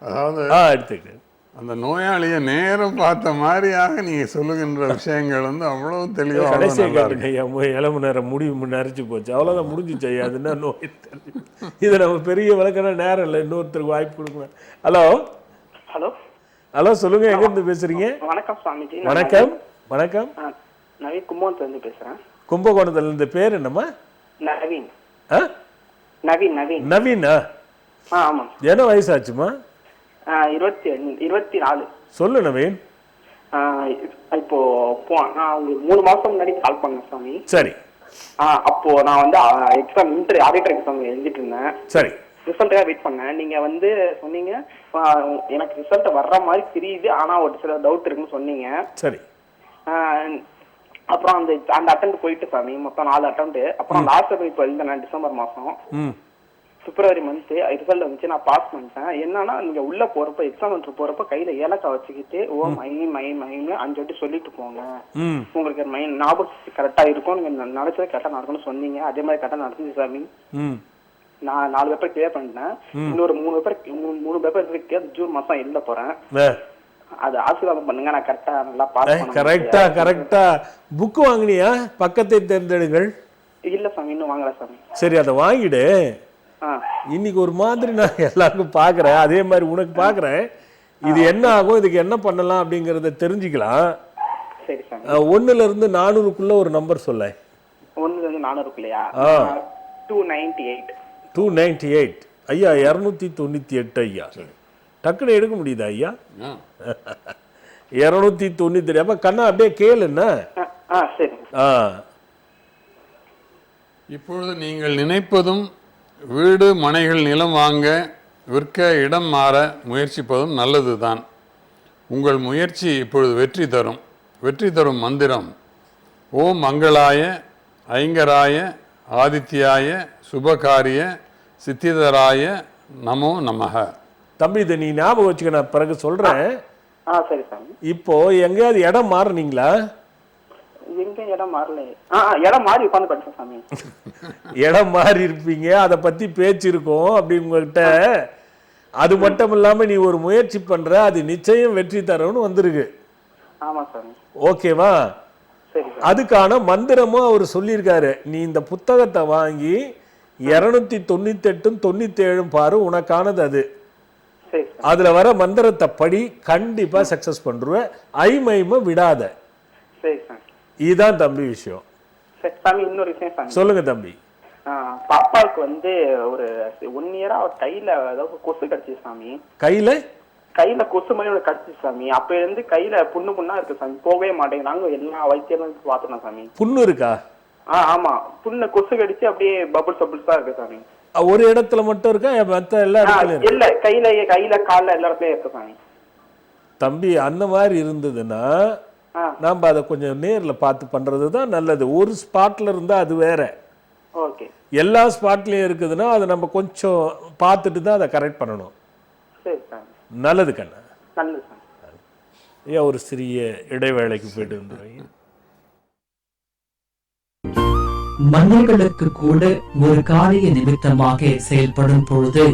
S2: அதாவது
S1: எடுத்துக்கிட்டு
S2: அந்த நோயாளியை நேரம் பார்த்த மாதிரியாக நீங்க சொல்லுகின்ற விஷயங்கள் வந்து அவ்வளவு தெளிவாக
S1: கடைசியாக கேட்டுங்க ஐயா. இளம நேரம் முடிவு நிறைச்சு போச்சு, அவ்வளோதான், முடிஞ்சிச்சு ஐயா. அதுன்னா நோய் தெரிஞ்சு. இதை நம்ம பெரிய விளக்கணும் நேரம் இல்லை, இன்னொருத்தருக்கு வாய்ப்பு கொடுக்கணும். ஹலோ
S7: ஹலோ
S1: ஹலோ, சொல்லுங்க, எங்கேருந்து பேசுறீங்க?
S7: வணக்கம் சுவாமிஜி.
S1: வணக்கம். வணக்கம்.
S7: நவீன் கும்பகோணத்துலேருந்து பேசுகிறேன்.
S1: கும்பகோணத்துல இருந்து. பேர் என்னம்மா?
S7: நவீன். நவீன் நவீன்.
S1: நவீனா?
S7: ஆமாம்.
S1: என்ன வயசாச்சுமா?
S7: 24.
S1: சொல்லு நவீன்.
S7: இப்போ நான் உங்களுக்கு 3 மாசம் முன்னாடி கால் பண்ணேன் சாமி.
S1: சரி.
S7: அப்போ நான் வந்து எக்ஸாம் ஆடிட்டர் எக்ஸாம் எழுதிட்டு இருந்தேன்.
S1: சரி.
S7: ரிசல்ட்டாக வெயிட் பண்ணேன். நீங்க வந்து சொன்னீங்க எனக்கு ரிசல்ட் வர்ற மாதிரி தெரியுது, ஆனா ஒரு சில டவுட் இருக்குன்னு சொன்னீங்க.
S1: சரி.
S7: அப்புறம் அந்த அட்டெம்ட் போயிட்டு சாமி, மொத்தம் 4 அட்டெம்ட். அப்புறம் லாஸ்ட் இப்போ எழுதினேன் டிசம்பர் மாசம். பிப்ரவரி மந்த் ரிசல்ட் வந்துச்சு, நான் பாஸ் பண்ணிட்டேன். என்னன்னா நீங்க உள்ள போறப்ப எக்ஸாம் சென்டர் போறப்ப கையில ஏலக்காய் வச்சுக்கிட்டு ஓம் ஐம் 5 வாட்டி சொல்லிட்டு போங்க, உங்களுக்கு மைண்ட் ஞாபகம் கரெக்டா இருக்கும், நீங்க நினைச்சது கரெக்டா நடக்கும்னு சொன்னீங்க. அதே மாதிரி கரெக்டா நடந்துச்சு சாமி. நான் 4 பேப்பர் கிளியர் பண்ணிட்டேன். இன்னொரு 3 பேப்பர் இருக்கு, ஜூன் மாசம் எழுத போறேன். அது ஆசீர்வாதம் பண்ணுங்க, நான் கரெக்டா நல்லா பாஸ் பண்ணேன்.
S1: கரெக்டா புக் வாங்கினியா? பக்கத்தை தேர்ந்தெடுங்கள்.
S7: இல்ல சாமி, இன்னும் வாங்கல சாமி.
S1: சரி, அதை வாங்கிடு. இன்னைக்கு ஒரு மாதிரி நான் எல்லாருக்கும் பாக்குறேன், அதே மாதிரி உனக்கு பாக்குறேன். இது என்ன ஆகும், இதுக்கு என்ன பண்ணலாம் அப்படிங்கறத தெரிஞ்சுக்கலாம்.
S7: சரி சாமி.
S1: 1ல இருந்து 400க்குள்ள ஒரு நம்பர் சொல்ல.
S7: 1ல இருந்து 400க்குள்ளயா? 298.
S1: 298. ஐயா 298 ஐயா. டக்குன்னு எடுக்க முடியுதா ஐயா? 298. அப்ப கண்ணா அப்படியே கேளு. என்ன?
S7: சரி.
S2: இப்பொழுது நீங்கள் நினைப்பதும் வீடு மனைகள் நிலம் வாங்க விற்க இடம் மாற முயற்சிப்பதும் நல்லதுதான். உங்கள் முயற்சி இப்பொழுது வெற்றி தரும். வெற்றி தரும் மந்திரம் ஓம் மங்களாய ஐங்கராய ஆதித்யாய சுபகாரிய சித்திதராய நமோ நமக.
S1: தம்பி, இதை நீ ஞாபகம் வச்சுக்க, நான் பிறகு சொல்றேன்.
S7: சரி சாமி.
S1: இப்போ எங்கேயாவது இடம் மாறுனீங்களா?
S7: எங்க இடம் மாறல. இடம் மாறி உட்கார்ந்து படிச்சேன் சாமி.
S1: இடம் மாறி இருப்பீங்க, அதை பத்தி பேச்சு இருக்கும் அப்படி உங்ககிட்ட. அது மட்டும் இல்லாம நீ ஒரு முயற்சி பண்ற, அது நிச்சயம் வெற்றி தரும்னு வந்திருக்கு.
S7: ஆமா சாமி.
S1: ஓகேவா?
S7: சரி.
S1: அதுக்கான மந்திரமும் அவர் சொல்லியிருக்காரு. நீ இந்த புத்தகத்தை வாங்கி 298 97 பாரு, உனக்கானது அது. அதுல வர மந்திரத்தை படி, கண்டிப்பா சக்சஸ் பண்ற. ஐமைம விடாத.
S7: சரி சாமி.
S1: இதுதான் தம்பி விஷயம்.
S7: சரி சாமி, இன்னொரு விஷயம் சாமி.
S1: சொல்லுங்க தம்பி.
S7: பாப்பாவுக்கு வந்து ஒரு 1 இயரா அவர் கையில ஏதாவது கொசு கடிச்சு சாமி. கையில கொசு மாதிரி கடிச்சு சாமி. அப்ப இருந்து கையில புண்ணா இருக்கு சாமி, போகவே மாட்டேங்கிறாங்க. எல்லா வைத்தியம் பாத்துட்டோம் சாமி.
S1: புண்ணு இருக்கா?
S7: ஆமா, புண்ணு கொசு கடிச்சு அப்படியே பபுள்ஸா இருக்கு சாமி.
S1: ஒரு இடத்துல மட்டும் இருக்கா? மத்த எல்லா இடத்துலயும்
S7: இல்ல, கையில கால்ல எல்லா இடத்துலயும் இருக்கு சாமி.
S1: தம்பி, அந்த மாதிரி இருந்ததுன்னா நாம அதை கொஞ்சம் நேர்ல பார்த்து பண்றதுதான் நல்லது. ஒரு ஸ்பாட்ல இருந்தா அது வேற.
S7: ஓகே.
S1: எல்லா ஸ்பாட்லயும் இருக்குதுன்னா அதை நம்ம கொஞ்சம் பார்த்துட்டு தான் அதை கரெக்ட் பண்ணணும்.
S7: சரி சாமி.
S1: நல்லது கண்ணா.
S7: நல்லது சாமி.
S1: ஏன் ஒரு சிறிய இடைவேளைக்கு போயிட்டு வந்துடுறீங்க.
S8: மன்னர்களுக்கு கூட ஒரு காரிய நிமித்தமாக செயல்படும் பொழுது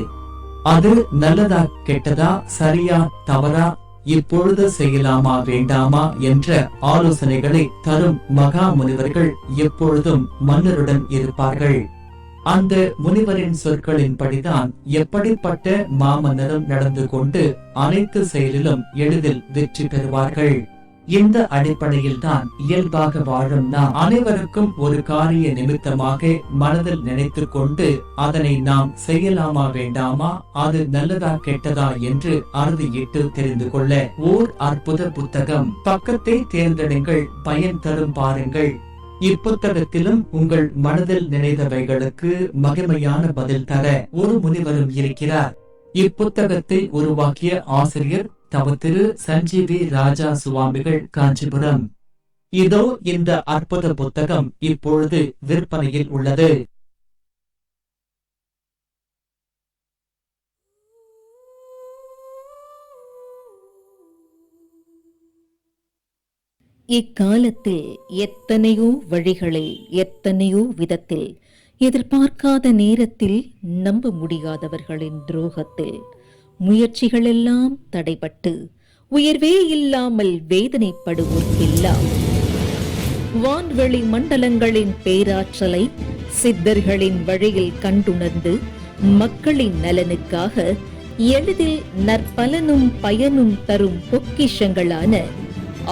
S8: அது நல்லதா கெட்டதா சரியா தவறா இப்பொழுது செய்யலாமா வேண்டாமா என்ற ஆலோசனைகளை தரும் மகா முனிவர்கள் எப்பொழுதும் மன்னருடன் இருப்பார்கள். அந்த முனிவரின் சொற்களின்படிதான் எப்படிப்பட்ட மாமன்னரும் நடந்து கொண்டு அனைத்து செயலிலும் எளிதில் வெற்றி பெறுவார்கள். இந்த அடிப்படையில் தான் இயல்பாக வாழும் நாம் அனைவருக்கும் ஒரு காரிய நிமித்தமாக மனதில் நினைத்து கொண்டு அதனை நாம் செய்யலாமா வேண்டாமா, அது நல்லதா கெட்டதா என்று அறுதியிட்டு தெரிந்து கொள்ள ஓர் அற்புத புத்தகம். பக்கத்தை தேர்ந்தெடுங்கள், பயன் தரும் பாருங்கள். இப்புத்தகத்திலும் உங்கள் மனதில் நினைத்தவைகளுக்கு மகிமையான பதில் தர ஒரு முனிவரும் இருக்கிறார். இப்புத்தகத்தை உருவாக்கிய ஆசிரியர் தவ திரு சஞ்சீவி ராஜா சுவாமிகள், காஞ்சிபுரம். இதோ இந்த அற்புத புத்தகம் இப்பொழுது விற்பனையில் உள்ளது.
S9: இக்காலத்தில் எத்தனையோ வழிகளில் எத்தனையோ விதத்தில் எதிர்பார்க்காத நேரத்தில் நம்ப முடியாதவர்களின் துரோகத்தில் முயற்சிகளெல்லாம் தடைபட்டு உயர்வே இல்லாமல் வேதனைப்படுவோர்க்கெல்லாம் வான்வெளி மண்டலங்களின் பேராற்றலை சித்தர்களின் வழியில் கண்டுணர்ந்து மக்களின் நலனுக்காக எளிதில் நற்பலனும் பயனும் தரும் பொக்கிஷங்களான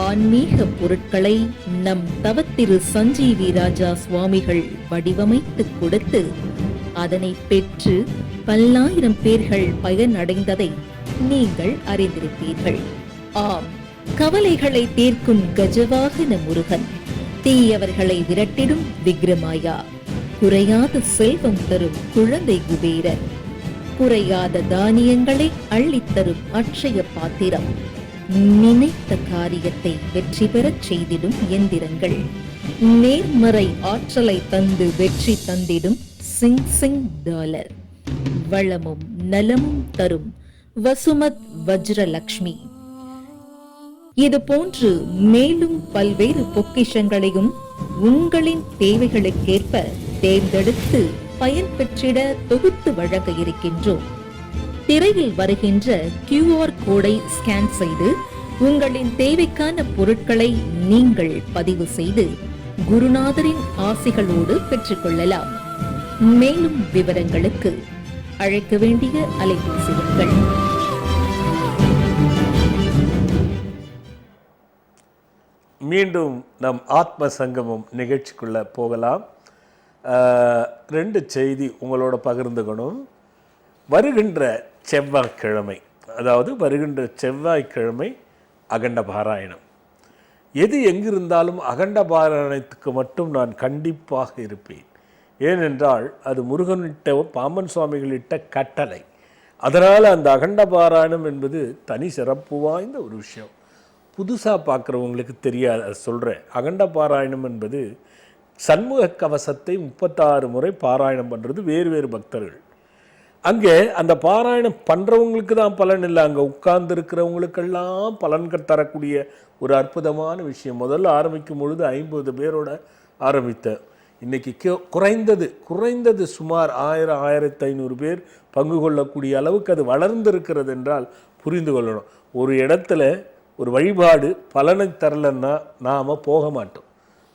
S9: ஆன்மீக பொருட்களை நம் தவத்திரு சஞ்சீவி ராஜா சுவாமிகள் வடிவமைத்து கொடுத்து அதனை பெற்று பல்லாயிரம் பேர்கள் பயனடைந்ததை நீங்கள் அறிந்திருப்பீர்கள். ஆம், கவலைகளை தீர்க்கும் கஜவாகன முருகன், தீயவர்களை விரட்டிடும் விக்ரமாயா, குறையாத செல்வம் தரும் குழந்தை குபேரன், குறையாத தானியங்களை அள்ளித்தரும் அட்சய பாத்திரம், நினைத்த காரியத்தை வெற்றி பெறச் செய்திடும் எந்திரங்கள், நேர்மறை ஆற்றலை தந்து வெற்றி தந்திடும் சிங் சிங் டாலர், வளமும் நலமும் தரும் வசுமத் வஜ்ரலக்ஷ்மி. இது போன்று மேலும் பல்வேறு பொக்கிஷங்களையும் உங்களின் தேவைகளுக்கேற்ப தேர்ந்தெடுத்து பயன்பெற்றிட தொகுத்து வழங்க இருக்கின்றோம். திரையில் வருகின்ற QR கோடை ஸ்கேன் செய்து உங்களின் தேவைக்கான பொருட்களை நீங்கள் பதிவு செய்து குருநாதரின் ஆசிகளோடு பெற்றுக்கொள்ளலாம். மேலும் விவரங்களுக்கு அழைக்க வேண்டிய அலைபேசி எண்கள்.
S1: மீண்டும் நம் ஆத்ம சங்கமம் நிகழ்ச்சிக்குள்ளே போகலாம். 2 செய்தி உங்களோட பகிர்ந்துக்கணும். வருகின்ற செவ்வாய்க்கிழமை, அதாவது வருகின்ற செவ்வாய்க்கிழமை அகண்ட பாராயணம். எது எங்கிருந்தாலும் அகண்ட பாராயணத்துக்கு மட்டும் நான் கண்டிப்பாக இருப்பேன். ஏனென்றால் அது முருகனிட்ட பாம்பன் சுவாமிகளிட்ட கட்டளை. அதனால் அந்த அகண்ட பாராயணம் என்பது தனி சிறப்பு வாய்ந்த ஒரு விஷயம். புதுசாக பார்க்குறவங்களுக்கு தெரியாது சொல்கிறேன். அகண்ட பாராயணம் என்பது சண்முக கவசத்தை 36 முறை பாராயணம் பண்ணுறது வேறு வேறு பக்தர்கள். அங்கே அந்த பாராயணம் பண்ணுறவங்களுக்கு தான் பலன் இல்லை, அங்கே உட்கார்ந்து இருக்கிறவங்களுக்கெல்லாம் பலன்கள் தரக்கூடிய ஒரு அற்புதமான விஷயம். முதல்ல ஆரம்பிக்கும் பொழுது 50 பேரோட ஆரம்பித்தேன். இன்றைக்கி குறைந்தது சுமார் 1000-1500 பேர் பங்கு கொள்ளக்கூடிய அளவுக்கு அது வளர்ந்திருக்கிறது என்றால் புரிந்து கொள்ளணும். ஒரு இடத்துல ஒரு வழிபாடு பலனை தரலன்னா நாம் போக மாட்டோம்,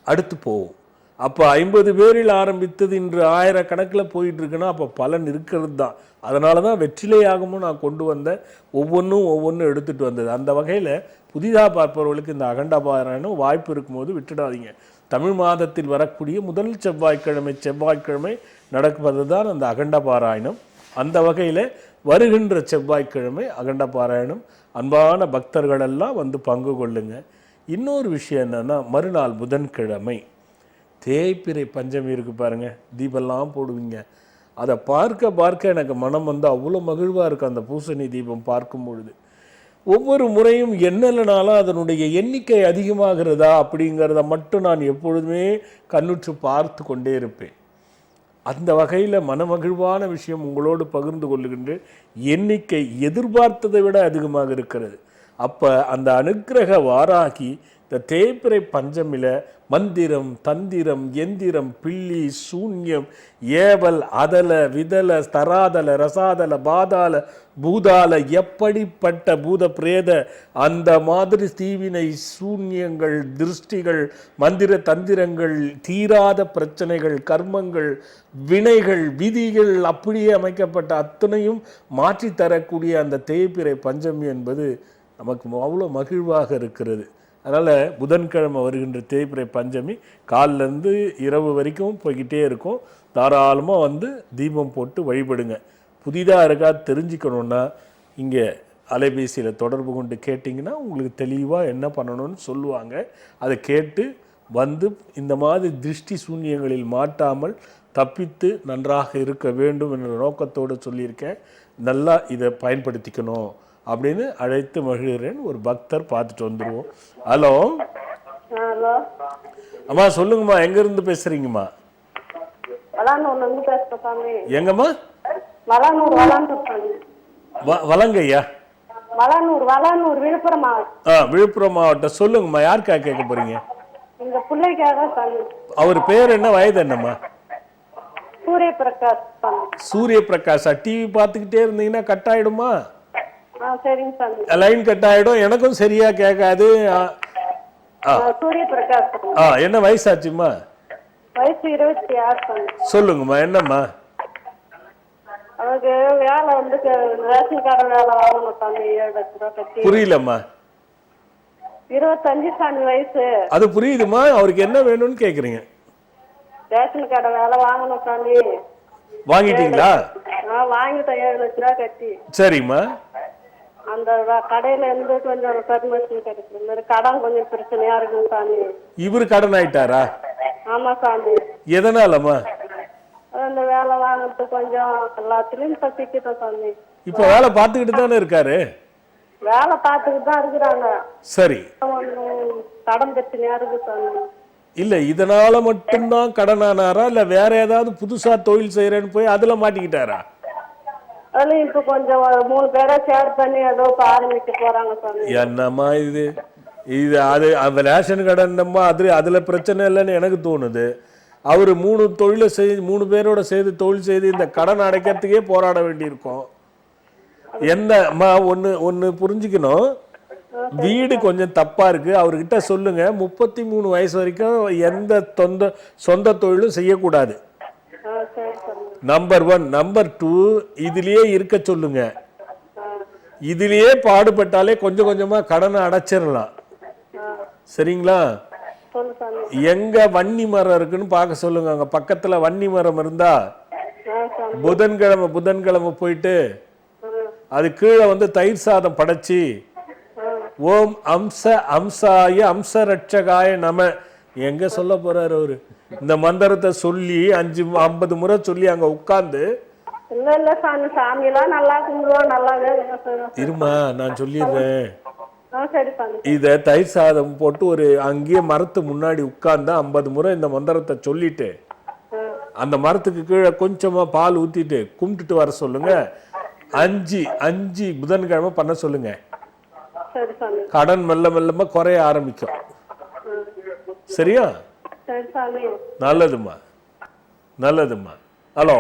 S1: அடுத்து போவோம். அப்போ 50 பேரில் ஆரம்பித்தது இன்று 1000 கணக்கில் போயிட்டுருக்குன்னா அப்போ பலன் இருக்கிறது தான். அதனால தான் வெற்றிலையாகமும் நான் கொண்டு வந்தேன், ஒவ்வொன்றும் எடுத்துகிட்டு வந்தது. அந்த வகையில் புதிதாக பார்ப்பவர்களுக்கு இந்த அகண்ட பாராயணம் வாய்ப்பு இருக்கும்போது விட்டுடாதீங்க. தமிழ் மாதத்தில் வரக்கூடிய முதல் செவ்வாய்க்கிழமை நடப்பது தான் அந்த அகண்ட பாராயணம். அந்த வகையில் வருகின்ற செவ்வாய்க்கிழமை அகண்ட பாராயணம். அன்பான பக்தர்களெல்லாம் வந்து பங்கு கொள்ளுங்க. இன்னொரு விஷயம் என்னென்னா, மறுநாள் புதன்கிழமை தேய்பிறை பஞ்சமி இருக்குது பாருங்கள், தீபம்லாம் போடுவீங்க. அதை பார்க்க எனக்கு மனம் வந்து அவ்வளோ மகிழ்வாக இருக்குது. அந்த பூசணி தீபம் பார்க்கும் பொழுது ஒவ்வொரு முறையும் என்னென்னனாலும் அதனுடைய எண்ணிக்கை அதிகமாகிறதா அப்படிங்கிறத மட்டும் நான் எப்பொழுதுமே கண்ணுற்று பார்த்து கொண்டே இருப்பேன். அந்த வகையில் மனமகிழ்வான விஷயம் உங்களோடு பகிர்ந்து கொள்ளுகின்ற எண்ணிக்கை எதிர்பார்த்ததை விட அதிகமாக இருக்கிறது. அப்போ அந்த அனுக்கிரக வாராகி இந்த தேய்பிறை பஞ்சமில் மந்திரம், தந்திரம், எந்திரம், பில்லி, சூன்யம், ஏவல், அதல, விதல, தராதல, ரசாதல, பாதாள, பூதால, எப்படிப்பட்ட பூத பிரேத அந்த மாதிரி தீவினை, சூன்யங்கள், திருஷ்டிகள், மந்திர தந்திரங்கள், தீராத பிரச்சனைகள், கர்மங்கள், வினைகள், விதிகள் அப்படியே அமைக்கப்பட்ட அத்தனையும் மாற்றி தரக்கூடிய அந்த தேய்பிறை பஞ்சமி என்பது நமக்கு அவ்வளோ மகிழ்வாக இருக்கிறது. அதனால் புதன்கிழமை வருகின்ற தேய்பிறை பஞ்சமி காலிலேருந்து இரவு வரைக்கும் போய்கிட்டே இருக்கும். தாராளமாக வந்து தீபம் போட்டு வழிபடுங்க. புதிதாக இருக்கா தெரிஞ்சுக்கணுன்னா இங்கே அலைபேசியில் தொடர்பு கொண்டு கேட்டிங்கன்னா உங்களுக்கு தெளிவாக என்ன பண்ணணும்னு சொல்லுவாங்க. அதை கேட்டு வந்து இந்த மாதிரி திருஷ்டி சூன்யங்களில் மாட்டாமல் தப்பித்து நன்றாக இருக்க வேண்டும் என்ற நோக்கத்தோடு சொல்லியிருக்கேன். நல்லா இதை பயன்படுத்திக்கணும் அப்படின்னு அழைத்து மகிழ்கிறேன். ஒரு பக்தர் பார்த்துட்டு வந்துடுவோம். ஹலோ அம்மா, சொல்லுங்கம்மா, எங்கேருந்து பேசுகிறீங்கம்மா? எங்கம்மா? வலங்கையா? விழுப்புரம் மாவட்டம். சொல்லுங்கம்மா, யாருக்கா கேட்க போறீங்க? அவர் பேர் என்ன, வயது என்னம்மா? சூரிய பிரகாஷா? டிவி பார்த்துக்கிட்டே இருந்தீங்கன்னா கட் ஆயிடுமா? லைன் கட் ஆயிடும், எனக்கும் சரியா கேட்காது. என்ன வயசாச்சுமா?
S5: வயசு 26.
S1: சொல்லுங்கம்மா, என்னம்மா?
S5: அவருக்கு வேலை வந்து ரேஷன் கார்டு வேலை வாங்கணும் சாமி. 7 லட்சம் ரூபாய் கட்டி.
S1: புரியலம்மா.
S5: 25 சாமி வயசு.
S1: அது புரியுதுமா, அவருக்கு என்ன வேணும்னு கேக்குறீங்க?
S5: ரேஷன் கார்டு வேலை வாங்கணும் சாமி.
S1: வாங்கிட்டீங்களா?
S5: வாங்கிட்டேன் 7 லட்ச ரூபா கட்டி.
S1: சரிம்மா.
S5: அந்த கடையில இருந்து கொஞ்சம் பெர்மிஷன் கிடைக்குது. கடன் கொஞ்சம் பிரச்சனையா இருக்கும் சாமி.
S1: இவரு கடன் ஆயிட்டாரா?
S5: ஆமா சாமி.
S1: எதனாலம்மா?
S5: அந்த வேலை வாங்கிட்டு கொஞ்சம் எல்லாத்துலயும் சிக்கிட்டோம் சாமி.
S1: இப்ப வேலை பார்த்துக்கிட்டு தானே இருக்காரு?
S5: வேலை பார்த்துக்கிட்டு தான் இருக்கிறாங்க.
S1: சரி.
S5: கடன் பிரச்சனையா இருக்கு சாமி.
S1: இல்ல இதனால மட்டும்தான் கடன் ஆனாரா இல்ல வேற ஏதாவது புதுசா தொழில் செய்யறேன்னு போய் அதுல மாட்டிக்கிட்டாரா?
S5: அதுல இப்ப கொஞ்சம் 3 பேரை ஷேர் பண்ணி ஏதோ ஆரம்பிக்க போறாங்க சாமி.
S1: என்னம்மா இது இது அது அந்த ரேஷன் கடன் அதுல பிரச்சனை இல்லைன்னு எனக்கு தோணுது. அவரு 3 தொழிலை 3 பேரோட சேர்ந்து தொழில் செய்து இந்த கடன் அடைக்கிறதுக்கே போராட வேண்டியிருக்கும். என்னம்மா ஒன்னு புரிஞ்சுக்கணும், வீடு கொஞ்சம் தப்பா இருக்கு. அவர்கிட்ட சொல்லுங்க 33 வயசு வரைக்கும் எந்த சொந்த தொழிலும் செய்யக்கூடாது. நம்பர் 1. நம்பர் 2, இதுலயே இருக்க சொல்லுங்க. இதுலயே பாடுபட்டாலே கொஞ்சம் கொஞ்சமா கடனை அடைச்சிடலாம். சரிங்களா? எங்க வன்னி மரம் இருக்குன்னு பார்க்க சொல்லுங்க. அங்க பக்கத்துல வன்னி மரம் இருந்தா புதன்கிழமை போயிட்டு அது கீழே வந்து தயிர் சாதம் படைச்சி ஓம் அம்சாய அம்சரட்சகாய நம எங்க சொல்ல போறாரு அவரு இந்த மந்திரத்தை சொல்லி 50 முறை சொல்லி அங்க உட்கார்ந்து இருமா நான் சொல்லிடுறேன். இத தயிர் சாதம் போட்டு ஒரு அங்கேயே மரத்து முன்னாடி உட்கார்ந்து 50 முறை இந்த மந்திரத்தை சொல்லிட்டு அந்த மரத்துக்கு கீழே கொஞ்சமா பால் ஊத்திட்டு கும்பிட்டுட்டு வர சொல்லுங்க. 5 புதன்கிழமை பண்ண சொல்லுங்க. கடன் மெல்ல மெல்லமா குறைய ஆரம்பிக்கும். சரியா? நல்லதுமா நல்லதுமா. Hello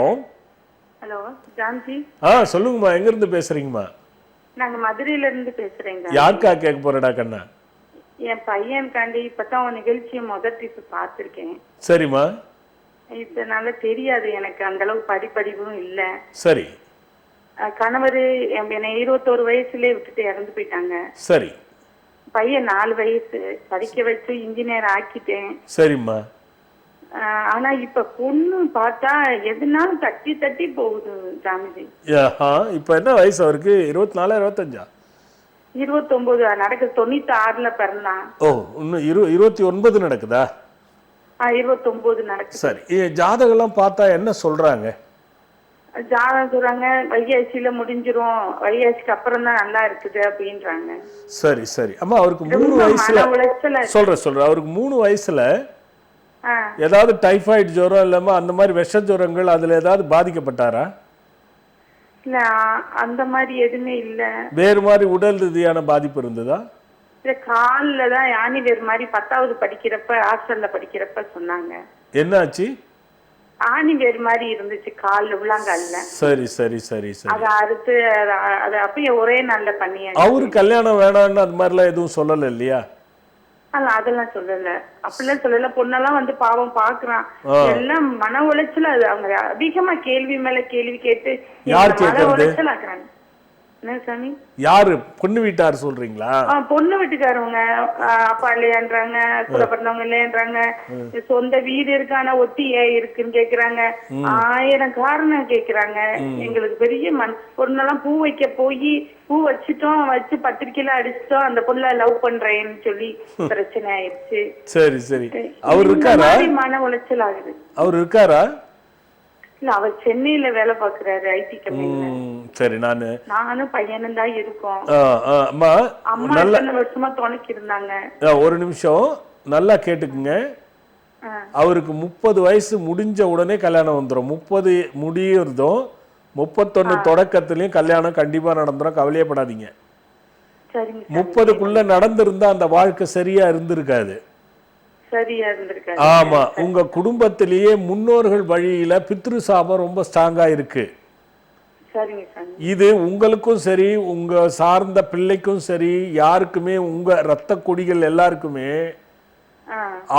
S10: hello Jhansi.
S1: சொல்லுங்கம்மா, எங்க இருந்து பேசுறீங்கம்மா?
S10: நாங்க மதுரையில இருந்து பேசுறேங்க.
S1: யாருக்கா கேட்க போறடா கண்ணா?
S10: என் பையனுக்காண்டி இப்பதான் ஒரு நிகழ்ச்சியை முதல் ட்ரிப் பார்த்திருக்கேன்.
S1: சரிம்மா.
S10: இதனால தெரியாது எனக்கு, அந்த அளவுக்கு படிப்பறிவும் இல்ல.
S1: சரி.
S10: கணவர் என்னை 21 வயசுலயே விட்டுட்டு இறந்து போயிட்டாங்க.
S1: சரி.
S10: பையன் 4 வயசு படிக்க வச்சு இன்ஜினியர் ஆக்கிட்டேன்.
S1: சரிம்மா.
S10: ஆனா இப்ப பொண்ணு பார்த்தா எதுனாலும் தட்டி தட்டி போகுது ஜாமிதி.
S1: இப்ப என்ன வயசு அவருக்கு? 24 25?
S10: 29 நடக்குது. 96ல பிறந்தான்.
S1: ஓ, இன்னும் 29 நடக்குதா?
S10: 29 நடக்குது.
S1: சரி. ஜாதகம் எல்லாம் பார்த்தா என்ன சொல்றாங்க?
S10: ஜாதகம் சொல்றாங்க வைகாசியில முடிஞ்சிரும், வைகாசிக்கு அப்புறம் தான் நல்லா இருக்குது அப்படின்றாங்க.
S1: சரி சரி. அம்மா அவருக்கு 3 வயசுல சொல்றேன் அவருக்கு 3 வயசுல ஏதாவது டைபாய்டு ஜுரம் இல்லாம அந்த மாதிரி விஷ ஜுரங்கள் அதுல ஏதாவது பாதிக்கப்பட்டாரா?
S10: இல்ல அந்த மாதிரி எதுவுமே இல்ல.
S1: வேறு மாதிரி உடல் ரீதியான பாதிப்பு இருந்ததா?
S10: இல்ல கால்ல தான் யானி வேறு மாதிரி 10வது படிக்கிறப்ப ஹாஸ்டல்ல படிக்கிறப்ப சொன்னாங்க.
S1: என்னாச்சு?
S10: ஆணி வேறு மாதிரி இருந்துச்சு கால்ல உள்ளாங்கல்ல.
S1: சரி சரி சரி சரி.
S10: அத அறுத்து அது அப்பயே ஒரே நாள்ல பண்ணியாங்க.
S1: அவரு கல்யாணம் வேணாம்னு அது மாதிரிலாம் எதுவும் சொல்லல இல்லையா?
S10: அதெல்லாம் சொல்லல, அப்படிலாம் சொல்லல. பொண்ணெல்லாம் வந்து பாவம் பாக்குறான், எல்லாம் மன உளைச்சல். அது அவங்க அதிகமா கேள்வி மேல கேள்வி கேட்டு மன உளைச்சல் ஆக்குறாங்க. என்ன சாமி?
S1: யாரு? பொண்ணு வீட்டார் சொல்றீங்களா?
S10: பொண்ணு வீட்டுக்காரவங்க அப்பா இல்லையான்றாங்க, கூட பிறந்தவங்க இல்லையான்றாங்க, சொந்த வீடு இருக்கு ஆனா ஒத்தி இருக்குன்னு கேக்குறாங்க, 1000 காரணம் கேக்குறாங்க. எங்களுக்கு பெரிய பொண்ணெல்லாம் பூ வைக்க போய் பூ வச்சுட்டோம், வச்சு பத்திரிக்கையில அடிச்சிட்டோம், அந்த பொண்ணை லவ் பண்றேன்னு சொல்லி பிரச்சனை ஆயிடுச்சு.
S1: சரி சரி. அவர் இருக்காரா?
S10: மன உளைச்சல் ஆகுது.
S1: அவர் இருக்காரா?
S10: இல்ல அவர் சென்னையில வேலை பாக்குறாரு, ஐடி கம்பெனில.
S1: சரி. நானும்
S10: பையனும் தான் இருக்கோம்.
S1: அம்மா
S10: நல்ல வருஷமா துணைக்கு இருந்தாங்க.
S1: ஒரு நிமிஷம் நல்லா கேட்டுக்குங்க. அவருக்கு 30 வயசு முடிஞ்ச உடனே கல்யாணம் வந்துடும். 30 முடியறதும் 31 தொடக்கத்திலயும் கல்யாணம் கண்டிப்பா நடந்துடும். கவலையப்படாதீங்க. 30க்குள்ள நடந்திருந்தா அந்த வாழ்க்கை சரியா இருந்திருக்காது. ஆமா. உங்க குடும்பத்திலேயே முன்னோர்கள் வழியில பித்ரு சாபம் ரொம்ப ஸ்ட்ராங்கா இருக்கு. இது உங்களுக்கும் சரி, உங்க சார்ந்த பிள்ளைக்கும் சரி, யாருக்குமே உங்க ரத்த கொடிகள் எல்லாருக்குமே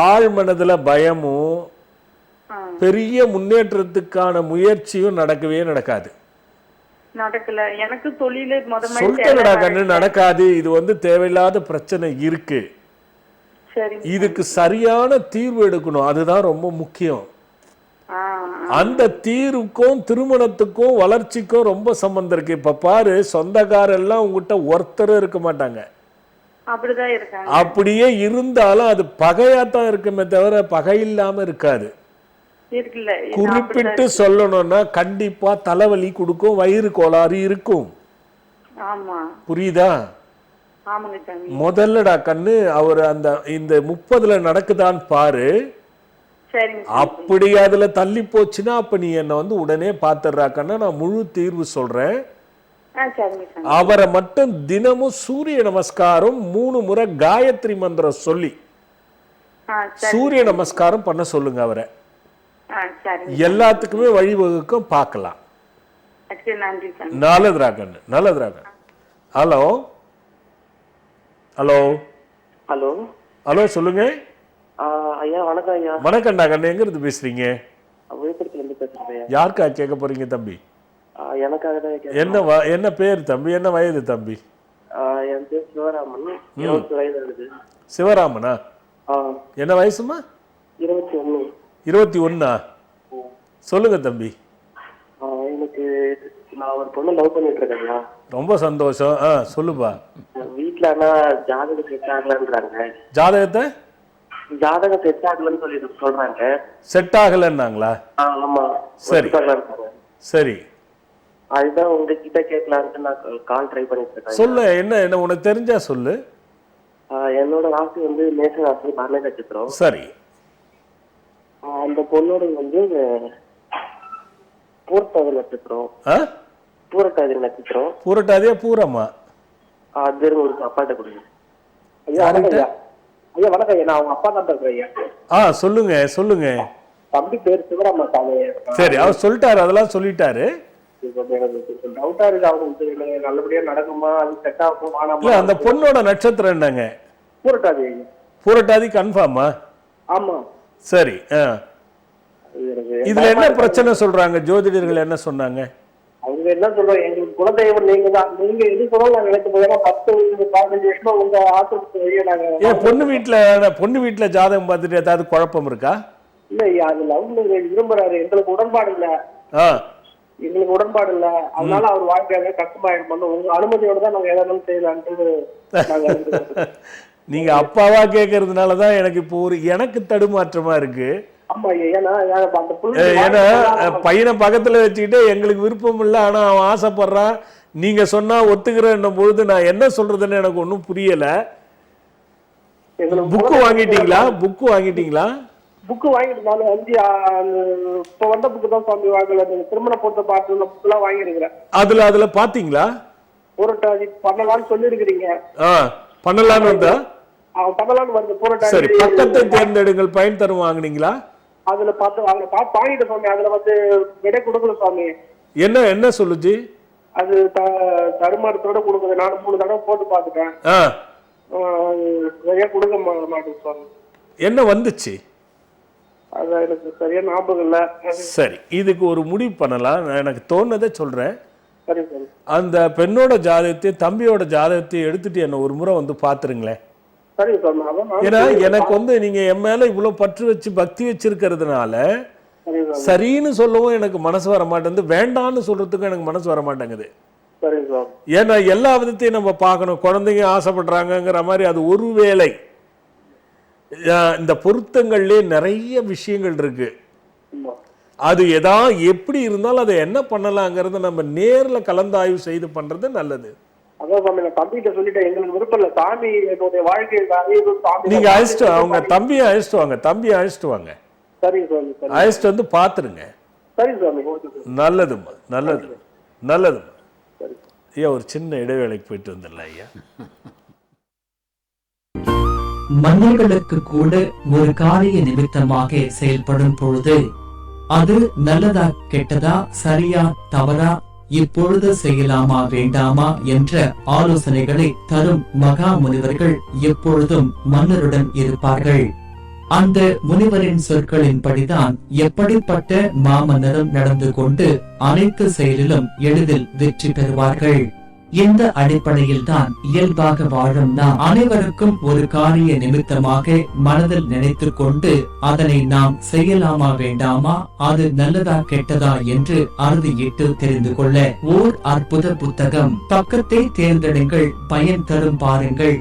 S1: ஆழ் மனதுல பயமும் பெரிய முன்னேற்றத்துக்கான முயற்சியும் நடக்கவே நடக்காது.
S10: நடக்கல. எனக்கு தொழில
S1: சொல்லிட்டா கண்ணு நடக்காது. இது வந்து தேவையில்லாத பிரச்சனை இருக்கு. இதுக்கு சரியான தீர்வு எடுக்கணும். அதுதான் ரொம்ப முக்கியம். அந்த தீர்வுக்கும் திருமணத்துக்கும் வளர்ச்சிக்கும் ரொம்ப சம்பந்தம் இருக்கு. இப்ப பாரு, சொந்தக்காரெல்லாம் உங்ககிட்ட ஒருத்தரும் இருக்க மாட்டாங்க.
S10: அப்படிதான் இருக்காங்க.
S1: அப்படியே இருந்தாலும் அது பகையாத்தான் இருக்குமே தவிர பகை இல்லாம இருக்காது.
S10: இருக்குல்ல,
S1: குறிப்பிட்டு சொல்லணும்னா கண்டிப்பா தலைவலி கொடுக்கும், வயிறு கோளாறு இருக்கும்.
S10: ஆமா,
S1: புரியுதா?
S10: ஆமாங்க சாமி.
S1: முதல்லடா கண்ணு, அவர் அந்த இந்த 30ல நடக்குதான்னு பாரு.
S10: சரிங்க.
S1: அப்படி அதுல தள்ளி போச்சுன்னா அப்ப நீ என்ன வந்து உடனே பாத்துடுறா கண்ணா, நான் முழு தீர்வு சொல்றேன்.
S10: சரிங்க சாமி.
S1: அவரை மட்டும் தினமும் சூரிய நமஸ்காரம் 3 முறை காயத்ரி மந்திரம் சொல்லி சூரிய நமஸ்காரம் பண்ண சொல்லுங்க அவரை. எல்லாத்துக்குமே வழிவகுக்கும், பார்க்கலாம். நல்லதுரா கண்ணு, நல்லதுரா கண்ணு. ஹலோ ஹலோ
S11: ஹலோ
S1: ஹலோ, சொல்லுங்க
S11: ஐயா. வணக்கம் ஐயா.
S1: வணக்கம்டா கண்ணு, எங்க இருந்து பேசுறீங்க?
S11: விழுப்புரத்துல இருந்து பேசுறேன்.
S1: யாருக்கா கேட்க போறீங்க தம்பி?
S11: எனக்காக தான்.
S1: என்ன பேர் தம்பி? என்ன வயது தம்பி?
S11: என் பேர் சிவராமன். 20 வயது ஆகுது.
S1: சிவராமனா? என்ன வயசுமா?
S11: 21.
S1: 21? சொல்லுங்க தம்பி.
S11: எனக்கு நான் ஒரு பொண்ணு லவ் பண்ணிட்டு இருக்கேன்.
S1: ரொம்ப சந்தோஷம். சொல்லுப்பா.
S11: வீட்டுல ஆனா ஜாதகம் செட் ஆகலன்றாங்க. ஜாதகம் செட் ஆகலன்னு சொல்றாங்க.
S1: செட் ஆகலன்னாங்களா?
S11: ஆமா.
S1: சரி சரி,
S11: அதுதான் உங்ககிட்ட கேட்கலான்ட்டு நான் கால் ட்ரை பண்ணிட்டு இருக்கேன்.
S1: சொல்லு, என்ன உனக்கு தெரிஞ்சா சொல்லு.
S11: என்னோட ராசி வந்து மேஷ ராசி, பரண நட்சத்திரம்.
S1: சரி.
S11: அந்த பொண்ணோட வந்து பூரட்டாதி நட்சத்திரம். பூரட்டாதி நட்சத்திரம்.
S1: பூரட்டாதியா பூரமா?
S11: அது ஒரு அப்பாட்ட கொடுங்க. ஐயா வணக்கம். ஐயா வணக்கம். நான் அவங்க அப்பா தான் பேசுறேன் ஐயா.
S1: சொல்லுங்க சொல்லுங்க.
S11: தம்பி பேர் சிவராம சாமி.
S1: சரி, அவர் சொல்லிட்டாரு, அதெல்லாம் சொல்லிட்டாரு.
S11: டவுட்டா இருக்கு அவங்களுக்கு, நல்லபடியா நடக்குமா, அது செட் ஆகும் ஆனாமா?
S1: அந்த பொண்ணோட நட்சத்திரம் என்னங்க?
S11: பூரட்டாதி.
S1: பூரட்டாதி கன்ஃபார்மா?
S11: ஆமா.
S1: சரி. இதுல என்ன பிரச்சனை சொல்றாங்க ஜோதிடர்கள்? என்ன சொன்னாங்க
S11: அவங்க? என்ன சொல்றாங்க, எங்களுக்கு குலதெய்வம் நீங்க தான், நீங்க எது சொன்னாலும் நாங்க நினைக்க போதா 10-15 வருஷமா உங்க ஆசிரியர் நாங்க.
S1: பொண்ணு வீட்டுல ஜாதகம் பார்த்துட்டு ஏதாவது குழப்பம் இருக்கா?
S11: இல்ல ஐயா, அது லவ் விரும்புறாரு. எங்களுக்கு உடன்பாடு இல்ல. எங்களுக்கு உடன்பாடு இல்ல, அதனால அவர் வாழ்க்கையாக கஷ்டமாயிருப்பாங்க. உங்க அனுமதியோட தான் நாங்க எதாவது செய்யலான்ட்டு.
S1: நீங்க அப்பாவா கேட்கறதுனாலதான் எனக்கு இப்போ எனக்கு தடுமாற்றமா இருக்கு. ஏன்னா பையனை பக்கத்துல வச்சுக்கிட்டு எங்களுக்கு விருப்பம் இல்லை, ஆனா அவன் ஆசைப்படுறான், நீங்க சொன்னா ஒத்துக்கிறேன் பொழுது நான் என்ன சொல்றதுன்னு எனக்கு ஒன்றும் புரியல. புக்கு வாங்கிட்டீங்களா? புக்கு வாங்கிட்டீங்களா?
S11: புக்கு வாங்கிட்டு இப்ப வந்த புக்கு தான் சாமி வாங்கல. திருமண பொறுத்த பார்த்து புக் எல்லாம் வாங்கிருக்கிறேன்.
S1: அதுல பாத்தீங்களா?
S11: பூரட்டாதி பண்ணலாம்னு சொல்லிருக்கிறீங்க.
S1: பண்ணலாம்னு வந்தா
S11: பண்ணலாம்னு வந்து பூரட்டாதி.
S1: சரி, பக்கத்தை தேர்ந்தெடுங்கள் பயன் தரும் வாங்கினீங்களா?
S11: அதுல பார்த்து வாங்கிட்டு சாமி. அதுல வந்து விடை கொடுக்கல சாமி.
S1: என்ன சொல்லுச்சு?
S11: அது தருமானத்தோட கொடுக்குது. நான் 3 தடவை போட்டு பாத்துட்டேன். சரியா கொடுக்க மாட்டேன் சாமி.
S1: என்ன வந்துச்சு?
S11: அது எனக்கு சரியா ஞாபகம் இல்ல.
S1: சரி, இதுக்கு ஒரு முடிவு பண்ணலாம். எனக்கு தோணுனதை சொல்றேன்.
S11: சரி சரி.
S1: அந்த பெண்ணோட ஜாதகத்தையும் தம்பியோட ஜாதகத்தையும் எடுத்துட்டு என்ன ஒரு முறை வந்து பாத்துருங்களேன். ஏன்னா எனக்கு வந்து நீங்க என் மேல இவ்வளவு பற்று வச்சு பக்தி வச்சிருக்கிறதுனால சரின்னு சொல்லவும் எனக்கு மனசு வர மாட்டேங்குது, வேண்டான்னு சொல்றதுக்கும் எனக்கு மனசு வர மாட்டேங்குது. ஏன்னா எல்லா விதத்தையும் நம்ம பார்க்கணும். குழந்தைங்க ஆசைப்படுறாங்கிற மாதிரி அது ஒருவேளை இந்த பொருத்தங்கள்லயே நிறைய விஷயங்கள் இருக்கு. அது எப்படி இருந்தாலும் அதை என்ன பண்ணலாங்கிறத நம்ம நேர்ல கலந்தாய்வு செய்து பண்றது நல்லது. நீங்க அழைச்சிட்டு அவங்க தம்பியை அழைச்சிட்டு வாங்க. தம்பியை அழைச்சிட்டு வாங்க. அழைச்சிட்டு வந்து பாத்துருங்க. நல்லதுமா, நல்லது நல்லதுமா. ஐயா ஒரு சின்ன இடைவேளைக்கு போயிட்டு வந்துடலாம் ஐயா.
S8: மன்னர்களுக்கு கூட ஒரு காரிய நிமித்தமாக செயல்படும் பொழுது அது நல்லதா கெட்டதா, சரியா தவறா, இப்பொழுது செய்யலாமா வேண்டாமா என்ற ஆலோசனைகளை தரும் மகா முனிவர்கள் எப்பொழுதும் மன்னருடன் இருப்பார்கள். அந்த முனிவரின் சொற்களின்படிதான் எப்படிப்பட்ட மாமன்னரும் நடந்து கொண்டு அனைத்து செயலிலும் எளிதில் வெற்றி பெறுவார்கள். இந்த அடிப்படையில் தான் இயல்பாக வாழும் நாம் அனைவருக்கும் ஒரு காரிய நிமித்தமாக மனதில் நினைத்து கொண்டு அதனை நாம் செய்யலாமா வேண்டாமா, அது நல்லதா கெட்டதா என்று அறுதியிட்டு தெரிந்து கொள்ள ஓர் அற்புத புத்தகம். பக்கத்தை தேர்ந்தெடுங்கள், பயன் தரும் பாருங்கள்.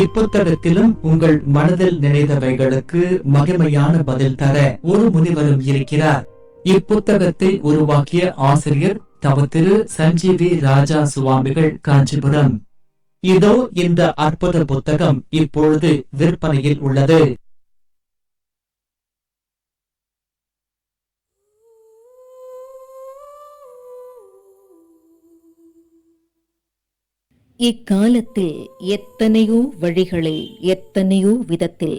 S8: இப்புத்தகத்திலும் உங்கள் மனதில் நினைத்தவைகளுக்கு மகிமையான பதில் தர ஒரு முனிவரும் இருக்கிறார். இப்புத்தகத்தை உருவாக்கிய ஆசிரியர் தவ திரு சஞ்சீவி ராஜா சுவாமிகள், காஞ்சிபுரம். இதோ இந்த அற்புத புத்தகம் இப்பொழுது விற்பனையில் உள்ளது.
S9: இக்காலத்தில் எத்தனையோ வழிகளில் எத்தனையோ விதத்தில்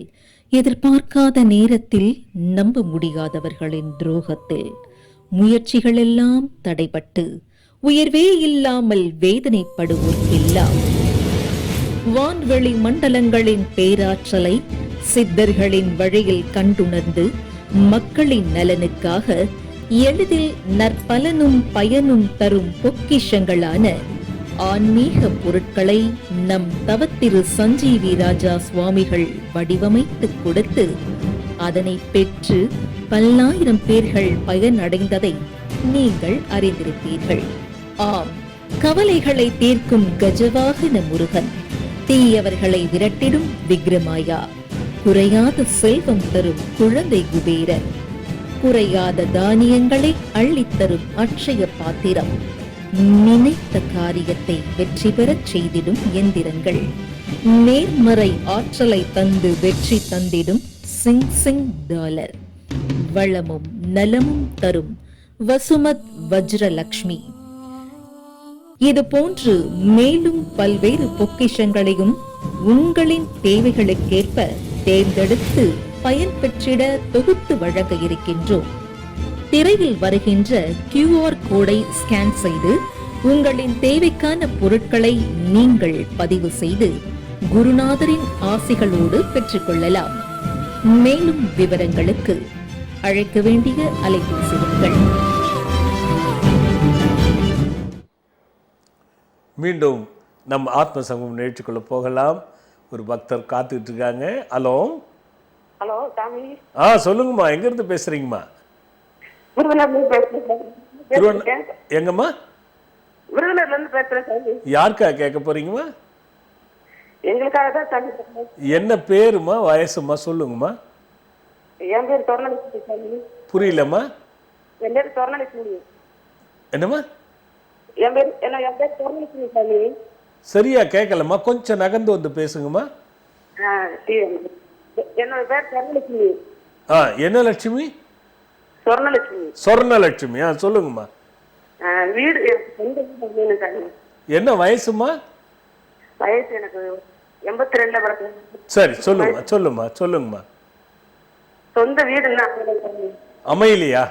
S9: எதிர்பார்க்காத நேரத்தில் நம்ப முடியாதவர்களின் துரோகத்தில் முயற்சிகளெல்லாம் தடைபட்டு உயர்வே இல்லாமல் வேதனைப்படுவோர்க்கெல்லாம் வான்வெளி மண்டலங்களின் பேராற்றலை சித்தர்களின் வழியில் கண்டுணர்ந்து மக்களின் நலனுக்காக எளிதில் நற்பலனும் பயனும் தரும் பொக்கிஷங்களான ஆன்மீக பொருட்களை நம் தவத்திரு சஞ்சீவி ராஜா சுவாமிகள் வடிவமைத்து கொடுத்து அதனை பெற்று பல்லாயிரம் பேர்கள் பயனடைந்ததை நீங்கள் அறிந்திருப்பீர்கள். ஆம், கவலைகளை தீர்க்கும் கஜவாகன முருகன், தீயவர்களை விரட்டிடும் விக்ரமாயா, குறையாத செல்வம் தரும் குழந்தை குபேரன், குறையாத தானியங்களை அள்ளித்தரும் அட்சய பாத்திரம், நினைத்த காரியத்தை வெற்றி பெறச் செய்திடும் எந்திரங்கள், நேர்மறை ஆற்றலை தந்து வெற்றி தந்திடும் சிங் சிங் டாலர், வளமும் நலமும் தரும் வசுமத் வஜ்ரலக்ஷ்மி, இது போன்று மேலும் பல்வேறு பொக்கிஷங்களையும் உங்களின் தேவைகளுக்கேற்ப தேர்ந்தெடுத்து பயன் பெற்றிட தொகுத்து வழங்க இருக்கின்றோம். திரையில் வருகின்ற QR கோடை ஸ்கேன் செய்து உங்களின் தேவைக்கான பொருட்களை நீங்கள் பதிவு செய்து குருநாதரின் ஆசிகளோடு பெற்றுக்கொள்ளலாம். மேலும் விவரங்களுக்கு அழைக்க வேண்டிய அலைபேசி எண்கள்.
S1: மீண்டும் நம் ஆத்ம சங்கமம் நிகழ்ச்சிக்குள்ள போகலாம். ஒரு பக்தர் காத்துட்டு இருக்காங்க. ஹலோ
S4: ஹலோ சாமி.
S1: சொல்லுங்கம்மா, எங்க இருந்து பேசுறீங்கம்மா? எங்கம்மா?
S4: விருதுநகர்ல இருந்து பேசுறேன் சாமி.
S1: யாருக்கா கேட்க போறீங்கம்மா?
S4: எங்களுக்காக தான் சாமி.
S1: என்ன பேருமா, வயசுமா சொல்லுங்கம்மா.
S4: என் பேர் சொர்ணலட்சுமி சாமி.
S1: புரியலம்மா.
S4: என் பேர் சொர்ணலட்சுமி.
S1: என்னம்மா?
S4: என் பேர் சொர்ணலட்சுமி சாமி.
S1: சரியா கேட்கலம்மா, கொஞ்சம் நகர்ந்து வந்து பேசுங்கம்மா.
S4: என்னோட பேர் சொர்ணலட்சுமி.
S1: என்ன லட்சுமி?
S4: சொர்ணலட்சுமி.
S1: சொர்ணலட்சுமி. சொல்லுங்கம்மா.
S4: வீடு சொந்த வீடு சாமி.
S1: என்ன வயசுமா?
S4: வயசு எனக்கு 82 பிறகு.
S1: சரி, சொல்லுங்கம்மா சொல்லுங்கம்மா சொல்லுங்கம்மா.
S4: சொந்த வீடு
S1: அமையலையா?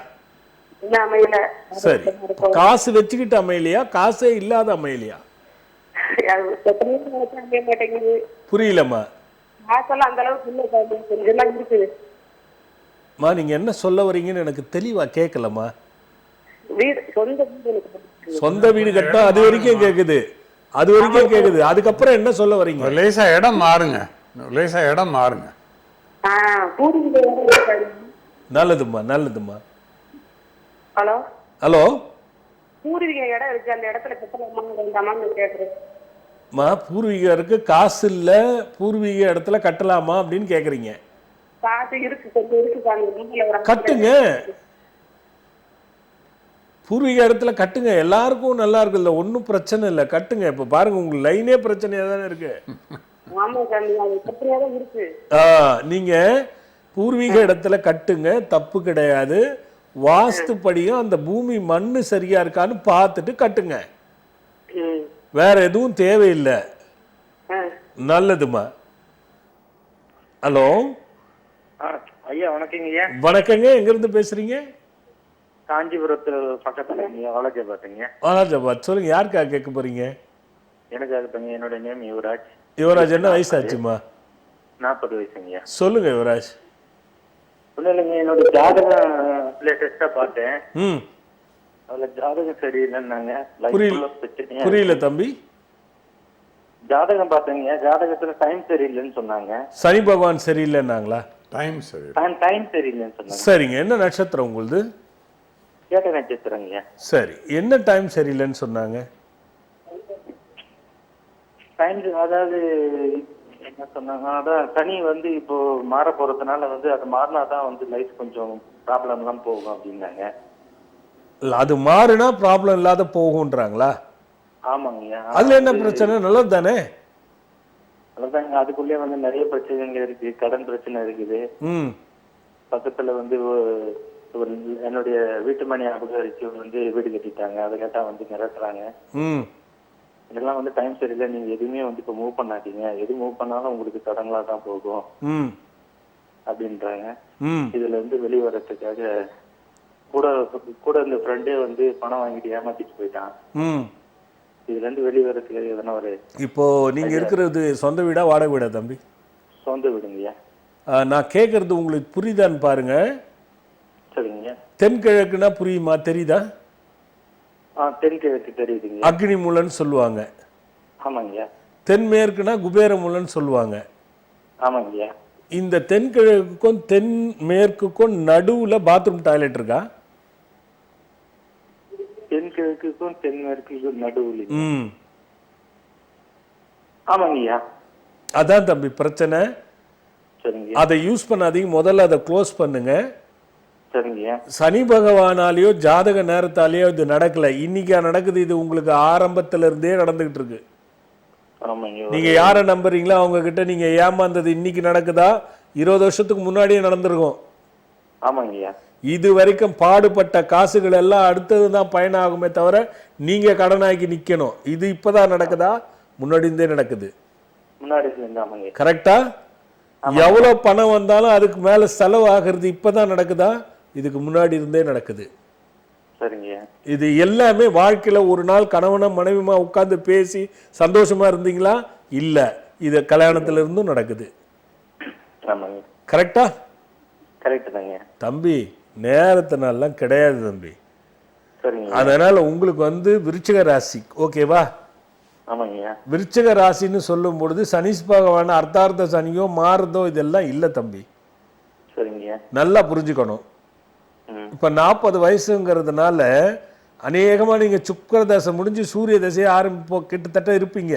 S4: அமையல.
S1: சரி, காசு வச்சுக்கிட்டு அமையலையா, காசே இல்லாத அமையலையா?
S4: அமைய மாட்டேங்குது.
S1: புரியலம்மா.
S4: காசெல்லாம் அந்த அளவுக்கு இல்ல சாமி, கொஞ்சம் இருக்குது.
S1: நீங்க என்ன சொல்ல வரீங்கன்னு எனக்கு தெளிவா கேட்கலம்மா.
S4: வீடு சொந்த வீடு,
S1: சொந்த வீடு கட்டா அது வரைக்கும் கேக்குது, அது வரைக்கும் கேக்குது. அதுக்கப்புறம் என்ன சொல்ல வரீங்க?
S2: லேசா இடம் மாறுங்க, லேசா இடம் மாறுங்க.
S1: நல்லதும்மா நல்லதும்மா.
S4: ஹலோ
S1: ஹலோ,
S4: பூர்வீக இடம் இருக்கு, அந்த இடத்துல கட்டலாமா கேக்குறேன்.
S1: பூர்வீகம் இருக்கு, காசு இல்ல, பூர்வீக இடத்துல கட்டலாமா அப்படின்னு கேக்குறீங்க.
S4: காசு இருக்கு, கொஞ்சம் இருக்கு,
S1: கட்டுங்க. பூர்வீக இடத்துல கட்டுங்க, எல்லாருக்கும் நல்லா இருக்குல்ல, ஒன்றும் பிரச்சனை இல்லை, கட்டுங்க. இப்போ பாருங்க, உங்களுக்கு லைனே பிரச்சனையா தானே இருக்கு. நீங்க பூர்வீக இடத்துல கட்டுங்க, தப்பு கிடையாது. வாஸ்துப்படியும் அந்த பூமி மண்ணு சரியா இருக்கான்னு பார்த்துட்டு கட்டுங்க, வேற எதுவும் தேவையில்லை. நல்லதுமா. ஹலோ
S12: ஐயா, வணக்கங்க.
S1: வணக்கங்க, எங்க இருந்து பேசுறீங்க?
S12: காஞ்சிபுரத்துல பக்கத்துல வாலாஜாபாத்துங்க.
S1: வாலாஜாபாத். சொல்லுங்க, யாருக்கா கேட்க போறீங்க?
S12: எனக்கு அதுங்க. என்னோட நேம் யுவராஜ்.
S1: யுவராஜ், என்ன வயசாச்சுமா?
S12: 40 வயசுங்க.
S1: சொல்லுங்க யுவராஜ்.
S12: ஒன்றும் இல்லைங்க, என்னோட ஜாதகம் லேட்டஸ்டா பார்த்தேன். அதுல ஜாதகம் சரியில்லைன்னாங்க.
S1: புரியல தம்பி.
S12: ஜாதகம் பார்த்தீங்க, ஜாதகத்துல டைம் சரியில்லைன்னு சொன்னாங்க.
S1: சனி பகவான் சரியில்லைன்னாங்களா?
S2: டைம் சரி,
S12: டைம் சரியில்லைன்னு சொன்னாங்க.
S1: சரிங்க. என்ன நட்சத்திரம் உங்களுது?
S12: கேட்ட நட்சத்திரங்க.
S1: சரி, என்ன டைம் சரியில்லைன்னு சொன்னாங்க?
S12: டைம் அதாவது என்ன சொன்னாங்க, அதான் சனி வந்து இப்போ மாற போறதுனால வந்து அது மாறினாதான் வந்து லைஃப் கொஞ்சம் ப்ராப்ளம் எல்லாம் போகும் அப்படின்னாங்க.
S1: இல்ல, அது மாறுனா ப்ராப்ளம் இல்லாத போகும்ன்றாங்களா?
S12: ஆமாங்க.
S1: அதுல என்ன பிரச்சனை? நல்லது தானே.
S12: அதாங்க, அதுக்குள்ளே வந்து நிறைய பிரச்சனைகள் இருக்கு. கடன் பிரச்சனை இருக்குது. பக்கத்துல வந்து ஒரு என்னுடைய வீட்டு மணி அபகரிச்சு வந்து வீடு கட்டிட்டாங்க. அதை கேட்டா வந்து மிரட்டுறாங்க. இதெல்லாம் வந்து டைம் சரியில்லை, நீங்க எதுவுமே வந்து இப்ப மூவ் பண்ணாதீங்க, எது மூவ் பண்ணாலும் உங்களுக்கு தடங்களா தான் போகும் அப்படின்றாங்க. இதுல இருந்து வெளியே வர்றதுக்காக கூட இந்த ஃப்ரெண்டே வந்து பணம் வாங்கிட்டு ஏமாத்திட்டு போயிட்டான். இதுல இருந்து வெளியே வர்றதுக்கு எதனா ஒரு... இப்போ
S1: நீங்க இருக்கிறது சொந்த வீடா வாடகை வீடா தம்பி?
S12: சொந்த வீடுங்கய்யா.
S1: நான் கேட்கறது உங்களுக்கு புரியுதான்னு பாருங்க.
S12: சரிங்க.
S1: தென்கிழக்குனா புரியுமா, தெரியுதா?
S12: தென்கிழக்கு தெரியுதுங்க.
S1: அக்னி மூலன்னு சொல்லுவாங்க.
S12: ஆமாங்கய்யா.
S1: தென்மேற்குனா குபேர மூலன்னு சொல்லுவாங்க.
S12: ஆமாங்கய்யா.
S1: இந்த தென்கிழக்குக்கும் தென்மேற்குக்கும் நடுவுல பாத்ரூம் டாய்லெட் இருக்கா?
S12: தென்கிழக்குக்கும் தென்மேற்குக்கும் நடுவுல. ஆமாங்கய்யா.
S1: அதான் தம்பி பிரச்சனை.
S12: சரிங்க.
S1: அதை யூஸ் பண்ணாதீங்க, முதல்ல அதை க்ளோஸ் பண்ணுங்க.
S12: சரிங்க.
S1: சனி பகவானாலேயோ ஜாதக நேரத்தாலேயோ இது நடக்கல, இன்னைக்கா நடக்குது. இது உங்களுக்கு ஆரம்பத்துல இருந்தே நடந்துகிட்டு இருக்கு. நீங்க யார நம்புறீங்களோ அவங்க கிட்ட நீங்க ஏமாந்தது இன்னைக்கு நடக்குதா? 20 வருஷத்துக்கு முன்னாடியே நடந்திருக்கும்.
S12: ஆமாங்கய்யா.
S1: இது வரைக்கும் பாடுபட்ட காசுகள் எல்லாம் அடுத்ததுதான் பயனாகுமே தவிர நீங்க கடனாக்கி நிக்கணும். இது இப்பதான் நடக்குதா? முன்னாடி இருந்தே நடக்குது. கரெக்டா? எவ்வளவு பணம் வந்தாலும் அதுக்கு மேல செலவு ஆகிறது இப்பதான் நடக்குதா? இதுக்கு முன்னாடி இருந்தே நடக்குது. இது எல்லாமே வாழ்க்கையில ஒரு நாள் கணவனா மனைவிமா உட்கார்ந்து பேசி சந்தோஷமா இருந்தீங்களா? இல்ல, இது கல்யாணத்துல இருந்தும் நடக்குது. கரெக்டா? தம்பி, நேரத்தினாலாம் கிடையாது தம்பி. அதனால உங்களுக்கு வந்து விருச்சிக ராசி, ஓகேவா? விருச்சிக ராசின்னு சொல்லும் பொழுது சனி பகவான் அர்த்தார்த்த சனியோ மாறுதோ இதெல்லாம் இல்ல தம்பி. நல்லா புரிஞ்சுக்கணும். இப்ப 40 வயசுங்கிறதுனால அநேகமா நீங்க சுக்கிர தசை முடிஞ்சு சூரிய தசையை ஆரம்பிப்போ கிட்டத்தட்ட இருப்பீங்க.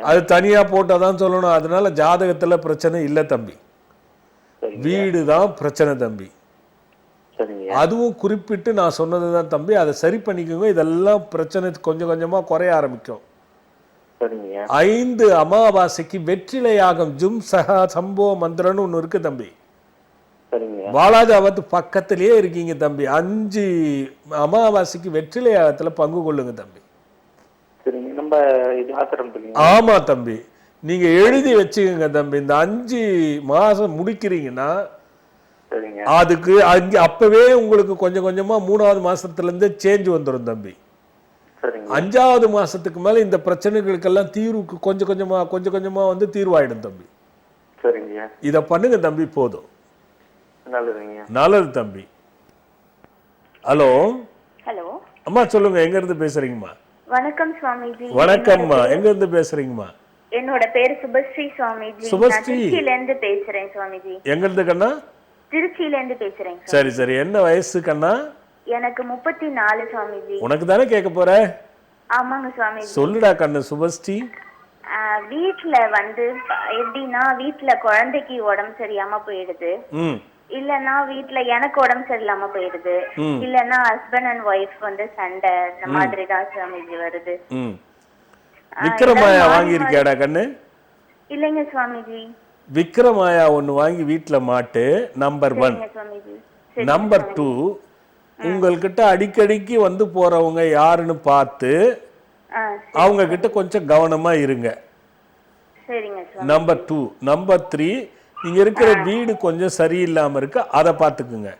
S1: அது தனியா போட்டாதான் சொல்லணும். அதனால ஜாதகத்துல பிரச்சனை இல்ல தம்பி, வீடு தான் பிரச்சனை தம்பி. அதுவும் குறிப்பிட்டு நான் சொன்னதுதான் தம்பி, அதை சரி பண்ணிக்கோங்க. இதெல்லாம் பிரச்சனை கொஞ்சம் கொஞ்சமா குறைய ஆரம்பிக்கும். 5 அமாவாசைக்கு வெற்றிலையாகம் ஜும் சஹா சம்போ மந்திரன்னு ஒண்ணு இருக்கு தம்பி. வாலாஜாவத்து பக்கத்திலேயே இருக்கீங்க தம்பி. 5 அமாவாசைக்கு வெற்றிலையாகத்துல பங்கு கொள்ளுங்க தம்பி. ஆமா தம்பி, நீங்க எழுதி வச்சுக்கோங்க தம்பி. இந்த 5 மாசம் முடிக்கிறீங்கன்னா அதுக்கு அப்பவே உங்களுக்கு கொஞ்சம் கொஞ்சமா 3வது மாசத்துல இருந்து சேஞ்ச் வந்துடும் தம்பி. 5வது மாசத்துக்கு மேல இந்த பிரச்சனைகளுக்கெல்லாம் தீர்வுக்கு கொஞ்சம் கொஞ்சமா வந்து தீர்வாயிடும் தம்பி. இத பண்ணுங்க தம்பி, போதும். நல்லது தம்பி. ஹலோ.
S3: ஹலோ
S1: அம்மா சொல்லுங்க, எங்க இருந்து பேசுறீங்கம்மா?
S3: வணக்கம் சுவாமிஜி.
S1: வணக்கம்மா, எங்க இருந்து பேசுறீங்கம்மா?
S3: என்னோட பேரு சுபஸ்ரீ சுவாமிஜி.
S1: சுபஸ்ரீ,
S3: திருச்சியில இருந்து பேசுறேன் சுவாமிஜி.
S1: எங்க இருந்து கண்ணா?
S3: திருச்சியில இருந்து பேசுறேன்.
S1: சரி சரி, என்ன வயசு கண்ணா?
S3: எனக்கு 34 சுவாமிஜி.
S1: உனக்கு தானே கேட்க போற?
S3: ஆமாங்க சுவாமிஜி.
S1: சொல்லுடா கண்ணு சுபஸ்ரீ.
S3: வீட்ல வந்து எப்படின்னா, வீட்ல குழந்தைக்கு உடம்பு சரியாம போயிடுது, இல்லன்னா வீட்ல எனக்கு உடம்பு சரியில்லாம போயிடுது, இல்லன்னா ஹஸ்பண்ட் அண்ட் ஒய்ஃப் வந்து சண்டை, இந்த மாதிரி தான் சுவாமிஜி வருது.
S1: விக்ரமாயா வாங்கி இருக்கியாடா கண்ணு?
S3: இல்லைங்க சுவாமிஜி.
S1: விக்ரமாயா ஒன்னு வாங்கி வீட்டுல மாட்டு. நம்பர் 1. நம்பர் 2, உங்கள்கிட்ட அடிக்கடிக்கு வந்து போறவங்க யாருன்னு பார்த்து அவங்க கிட்ட கொஞ்சம் கவனமா இருங்க. நம்பர் 2. நம்பர் 3, நீங்க இருக்கிற வீடு கொஞ்சம் சரியில்லாம இருக்கு, அதை பார்த்துக்குங்க.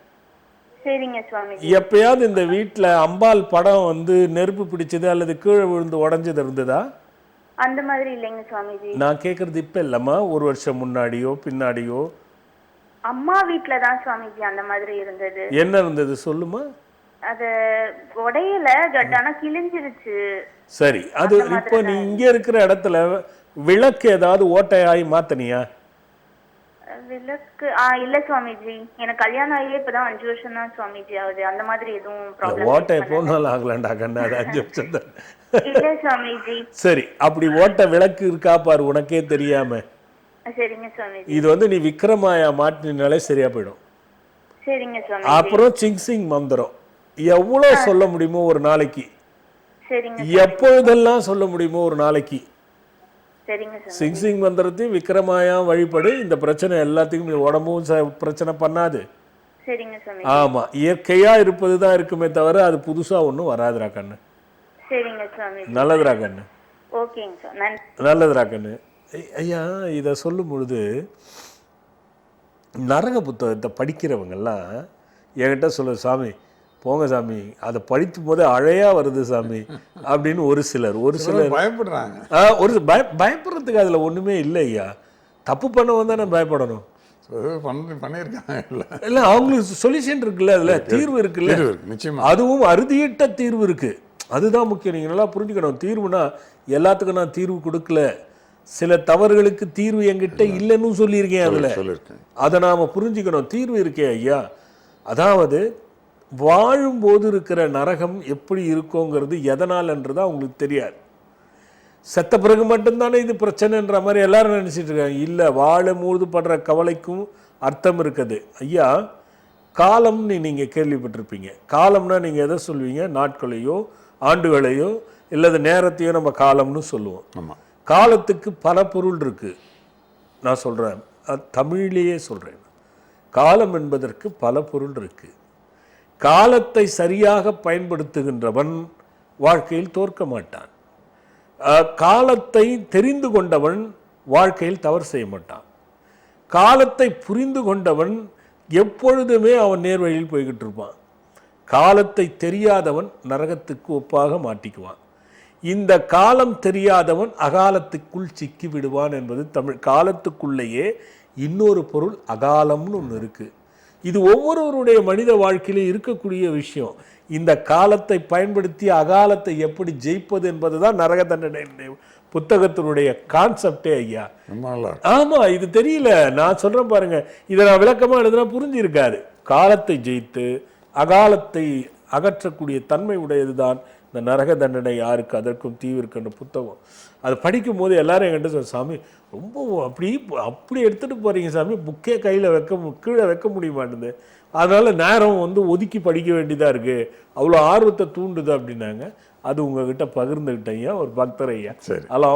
S1: எப்பயாவது இந்த வீட்டுல அம்பாள் படம் வந்து நெருப்பு பிடிச்சது அல்லது கீழே விழுந்து உடஞ்சது இருந்ததா?
S3: அந்த மாதிரி இல்லைங்க சுவாமிஜி.
S1: நான் கேக்குறது இப்ப இல்லம்மா, 1 வருஷம் முன்னாடியோ பின்னாடியோ?
S3: அம்மா வீட்ல தான் சுவாமிஜி அந்த மாதிரி இருந்தது.
S1: என்ன இருந்தது சொல்லுமா?
S3: அது உடையல, ஆனா கிழிஞ்சிருச்சு.
S1: சரி, அது இப்போ நீ இங்க இருக்கிற இடத்துல விளக்கு ஏதாவது ஓட்டையாகி மாத்தனியா?
S3: விளக்கு இல்ல சுவாமிஜி, எனக்கு கல்யாணம் ஆகியே இப்பதான் 5 வருஷம் தான் சுவாமிஜி ஆகுது. அந்த மாதிரி எதுவும் ப்ராப்ளம்
S1: ஓட்டை போனாலும் ஆகலாண்டா கண்ணா, அது 5 வருஷம் தான்.
S3: இல்ல சுவாமிஜி.
S1: சரி, அப்படி ஓட்ட விளக்கு இருக்கா பாரு உனக்கே தெரியாம.
S3: சரிங்க சுவாமிஜி.
S1: இது வந்து நீ விக்ரமாயா மாட்டினாலே சரியா போயிடும்.
S3: சரிங்க சுவாமிஜி.
S1: அப்புறம் சிங்சிங் மந்திரம் எவ்வளவு சொல்ல முடியுமோ ஒரு நாளைக்கு,
S3: சரிங்க
S1: எப்பொழுதெல்லாம் சொல்ல முடியுமோ ஒரு நாளைக்கு.
S3: சரிங்க சுவாமிஜி.
S1: சிங்சிங் மந்திரத்தையும் விக்ரமாயா வழிபடு. இந்த பிரச்சனை எல்லாத்துக்கும் உடம்பும் பிரச்சனை பண்ணாது.
S3: சரிங்க சுவாமிஜி.
S1: ஆமா, இயற்கையா இருப்பது தான் இருக்குமே தவிர அது புதுசா ஒன்றும் வராதுரா கண்ணு.
S3: சரிங்க சுவாமிஜி.
S1: நல்லதுரா கண்ணு.
S3: ஓகேங்க சார், நன்றி.
S1: நல்லதுரா கண்ணு. ஐயா, இதை சொல்லும் பொழுது நரக புத்தகத்தை படிக்கிறவங்கெல்லாம் என்கிட்ட சொல்ல, சாமி போங்க சாமி, அதை படிக்கும் போதே அழையா வருது சாமி அப்படின்னு ஒரு சிலர்
S2: பயப்படுறாங்க.
S1: பயப்படுறதுக்கு அதுல ஒண்ணுமே இல்லை ஐயா. தப்பு பண்ணவன் தானே பயப்படணும்.
S2: பண்ணியிருக்காங்க
S1: இல்லை, அவங்களுக்கு சொல்யூஷன் இருக்குல்ல, அதுல தீர்வு இருக்குல்ல, அதுவும் அறுதியிட்ட தீர்வு இருக்கு. அதுதான் முக்கியம். நீங்க நல்லா புரிஞ்சுக்கணும். தீர்வுனா எல்லாத்துக்கும் நான் தீர்வு கொடுக்கல, சில தவறுகளுக்கு தீர்வு என்கிட்ட இல்லைன்னு சொல்லியிருக்கேன். அதுல அதை நாம புரிஞ்சுக்கணும். தீர்வு இருக்கே ஐயா. அதாவது வாழும்போது இருக்கிற நரகம் எப்படி இருக்கோங்கிறது எதனால்ன்றது அவங்களுக்கு தெரியாது. செத்த பிறகு மட்டும்தானே இது பிரச்சனைன்ற மாதிரி எல்லாரும் நினைச்சிட்டு இருக்காங்க. இல்லை, வாழும்போது படுற கவலைக்கும் அர்த்தம் இருக்குது ஐயா. காலம்னு நீங்கள் கேள்விப்பட்டிருப்பீங்க. காலம்னா நீங்கள் எதை சொல்வீங்க? நாட்களையோ ஆண்டுகளையோ இல்லது நேரத்தையோ நம்ம காலம்னு சொல்லுவோம். காலத்துக்கு பல பொருள் இருக்கு. நான் சொல்கிறேன், தமிழிலேயே சொல்கிறேன். காலம் என்பதற்கு பல பொருள் இருக்கு. காலத்தை சரியாக பயன்படுத்துகின்றவன் வாழ்க்கையில் தோற்க மாட்டான். காலத்தை தெரிந்து கொண்டவன் வாழ்க்கையில் தவறு செய்ய மாட்டான். காலத்தை புரிந்து கொண்டவன் எப்பொழுதுமே அவன் நேர்வழியில் போய்கிட்டு இருப்பான். காலத்தை தெரியாதவன் நரகத்துக்கு ஒப்பாக மாட்டிக்குவான். இந்த காலம் தெரியாதவன் அகாலத்துக்குள் சிக்கி விடுவான் என்பது தமிழ். காலத்துக்குள்ளேயே இன்னொரு பொருள் அகாலம்னு ஒன்று இருக்கு. இது ஒவ்வொருவருடைய மனித வாழ்க்கையிலும் இருக்கக்கூடிய விஷயம். இந்த காலத்தை பயன்படுத்தி அகாலத்தை எப்படி ஜெயிப்பது என்பதுதான் நரக தண்டனை புத்தகத்தினுடைய கான்செப்டே ஐயா. ஆமா, இது தெரியல. நான் சொல்றேன் பாருங்க, இதை நான் விளக்கமா எழுதுனா புரிஞ்சிருக்காரு. காலத்தை ஜெயித்து அகாலத்தை அகற்றக்கூடிய தன்மை உடையதுதான் இந்த நரக தண்டனை. யாருக்கு அதற்கும் தீவு இருக்கின்ற புத்தகம். அது படிக்கும் போது எல்லாரும் என்கிட்ட சொல்ல, சாமி ரொம்ப அப்படி எடுத்துட்டு போறீங்க சாமி, புக்கே கையில் கீழே வைக்க முடிய மாட்டேங்குது, அதனால நேரம் ஒதுக்கி படிக்க வேண்டியதா இருக்கு, அவ்வளோ ஆர்வத்தை தூண்டுது அப்படின்னாங்க. அது உங்ககிட்ட பகிர்ந்துகிட்டீங்க ஒரு பக்தர் ஐயா. சரி, ஹலோ.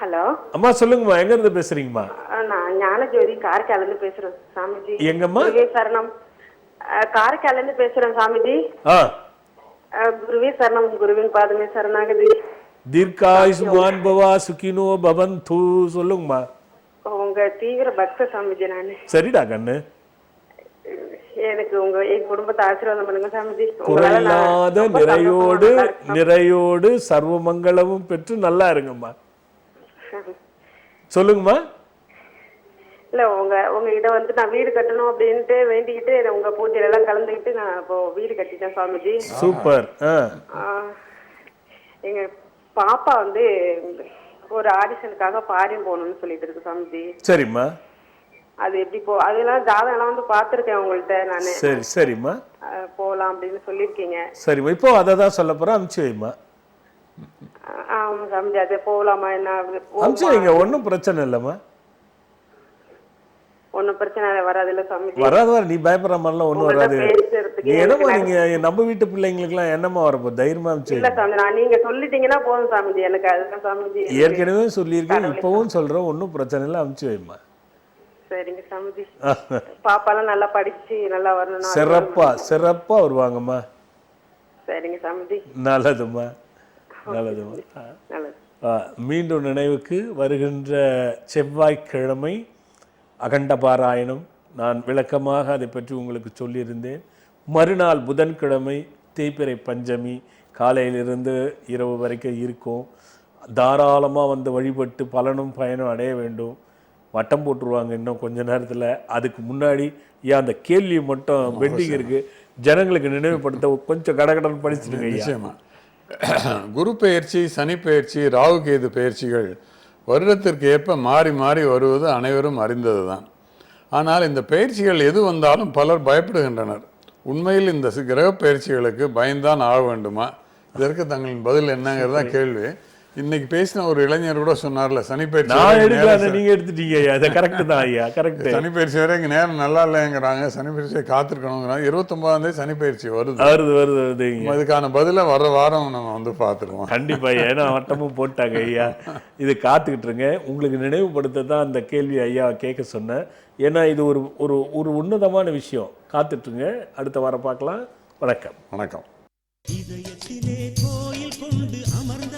S5: ஹலோ
S1: அம்மா சொல்லுங்கம்மா, எங்க இருந்து பேசுறீங்கம்மா?
S5: நான் ஞானஜோதி காரைக்கால இருந்து பேசுறேன் சாமிஜி.
S1: எங்கம்மா?
S5: சரணம், காரைக்கால இருந்து பேசுறேன் சாமிஜி. குருவே சரணம், குருவின் பாதமே சரணாகதி.
S1: தீர்காயுஷ்மான் பவா சுகினோ பவந்து. சொல்லுங்கம்மா.
S5: உங்க தீவிர பக்த சாமிஜி நானு.
S1: சரிடா கண்ணு.
S5: எனக்கு என் குடும்பத்தை ஆசீர்வாதம் பண்ணுங்க சாமிஜி.
S1: குறையில்லாத நிறையோடு சர்வ மங்களமும் பெற்று நல்லா இருங்கம்மா. சொல்லுங்கம்மா.
S5: இல்ல, உங்ககிட்ட நான் வீடு கட்டணும் அப்படின்ட்டு வேண்டிக்கிட்டு உங்க பூஜையில எல்லாம் கலந்துக்கிட்டு நான் இப்போ வீடு கட்டிட்டேன் சாமிஜி.
S1: சூப்பர்.
S5: எங்க பாப்பா ஒரு ஆடிஷனுக்காக பாரியம் போகணும்னு சொல்லிட்டு இருக்கு சாமிஜி.
S1: சரிம்மா.
S5: அது எப்படி அதெல்லாம் ஜாதகம் எல்லாம் பாத்துருக்கேன் உங்கள்ட்ட நானு.
S1: சரி சரிம்மா,
S5: போகலாம் அப்படின்னு சொல்லிருக்கீங்க.
S1: சரிம்மா, இப்போ அதை தான் சொல்ல போறேன். அனுப்பிச்சு வைம்மா.
S5: ஆமா சாமிஜி, அது போகலாமா? என்ன
S1: அனுப்பிச்சு வைங்க, ஒன்றும் பிரச்சனை இல்லைம்மா.
S5: ஒன்னும் பிரச்சனை வராது இல்ல சாமிஜி?
S1: வராது. நீ பயப்படுற மாதிரிலாம் ஒன்றும் வராது. நீ என்னம்மா, நீங்க நம்ம வீட்டு பிள்ளைங்களுக்கு எல்லாம் என்னம்மா வரப்போ தைரியமா அனுப்பிச்சு.
S5: இல்ல சாமி, நீங்க சொல்லிட்டீங்கன்னா போதும் சாமிஜி, எனக்கு அதுதான் சாமிஜி.
S1: ஏற்கனவே சொல்லியிருக்கேன், இப்பவும் சொல்றேன், ஒன்றும் பிரச்சனை இல்லை, அனுப்பிச்சு வைம்மா.
S5: சரிங்க சாமிஜி. பாப்பாலாம் நல்லா படிச்சு நல்லா வரணும்.
S1: சிறப்பா வருவாங்கம்மா.
S5: சரிங்க சாமிஜி.
S1: நல்லதும்மா, நல்லதும்மா. மீண்டும் நினைவுக்கு வருகின்ற செவ்வாய்க்கிழமை அகண்ட பாராயணம். நான் விளக்கமாக அதை பற்றி உங்களுக்கு சொல்லியிருந்தேன். மறுநாள் புதன்கிழமை தேய்பிறை பஞ்சமி, காலையிலிருந்து இரவு வரைக்கும் இருக்கும். தாராளமாக வழிபட்டு பலனும் பயனும் அடைய வேண்டும். வட்டம் போட்டுருவாங்க இன்னும் கொஞ்ச நேரத்தில். அதுக்கு முன்னாடி ஏன் அந்த கேள்வி மட்டும் பெண்டிங் இருக்குது, ஜனங்களுக்கு நினைவுபடுத்த கொஞ்சம் கடகடன் படிச்சுடுங்க ஐயா.
S2: குரு பெயர்ச்சி, சனி பெயர்ச்சி, ராகு கேது பெயர்ச்சிகள் வருடத்திற்கு ஏற்ப மாறி மாறி வருவது அனைவரும் அறிந்தது தான். ஆனால் இந்த பயிற்சிகள் எது வந்தாலும் பலர் பயப்படுகின்றனர். உண்மையில் இந்த கிரக பயிற்சிகளுக்கு பயந்தான் ஆக வேண்டுமா? இதற்கு தங்களின் பதில் என்னங்கிறதான் கேள்வி. இன்னைக்கு பேசின ஒரு இளைஞர் கூட சொன்னார்ல, சனி பயிற்சி
S1: நீங்க எடுத்துட்டீங்க. அது கரெக்ட் தான் ஐயா, கரெக்ட்.
S2: சனி பயிற்சி வரை இங்க நேரம் நல்லா இல்லைங்கிறாங்க, சனி பயிற்சியை காத்திருக்கணுங்கிறாங்க. 29ஆம் தேதி சனி பயிற்சி வருது. இதுக்கான பதில வர வாரம் நம்ம வந்து பார்த்துருவோம்
S1: கண்டிப்பா. ஏன்னா வட்டமும் போட்டாங்க ஐயா, இது காத்துக்கிட்டு இருங்க. உங்களுக்கு நினைவுபடுத்த தான் அந்த கேள்வி ஐயா கேட்க சொன்னேன். ஏன்னா இது ஒரு ஒரு ஒரு உன்னதமான விஷயம். காத்துட்ருங்க, அடுத்த வாரம் பார்க்கலாம். வணக்கம்.
S2: வணக்கம்.
S13: இதயத்திலே கோயில் கொண்டு அமர்ந்த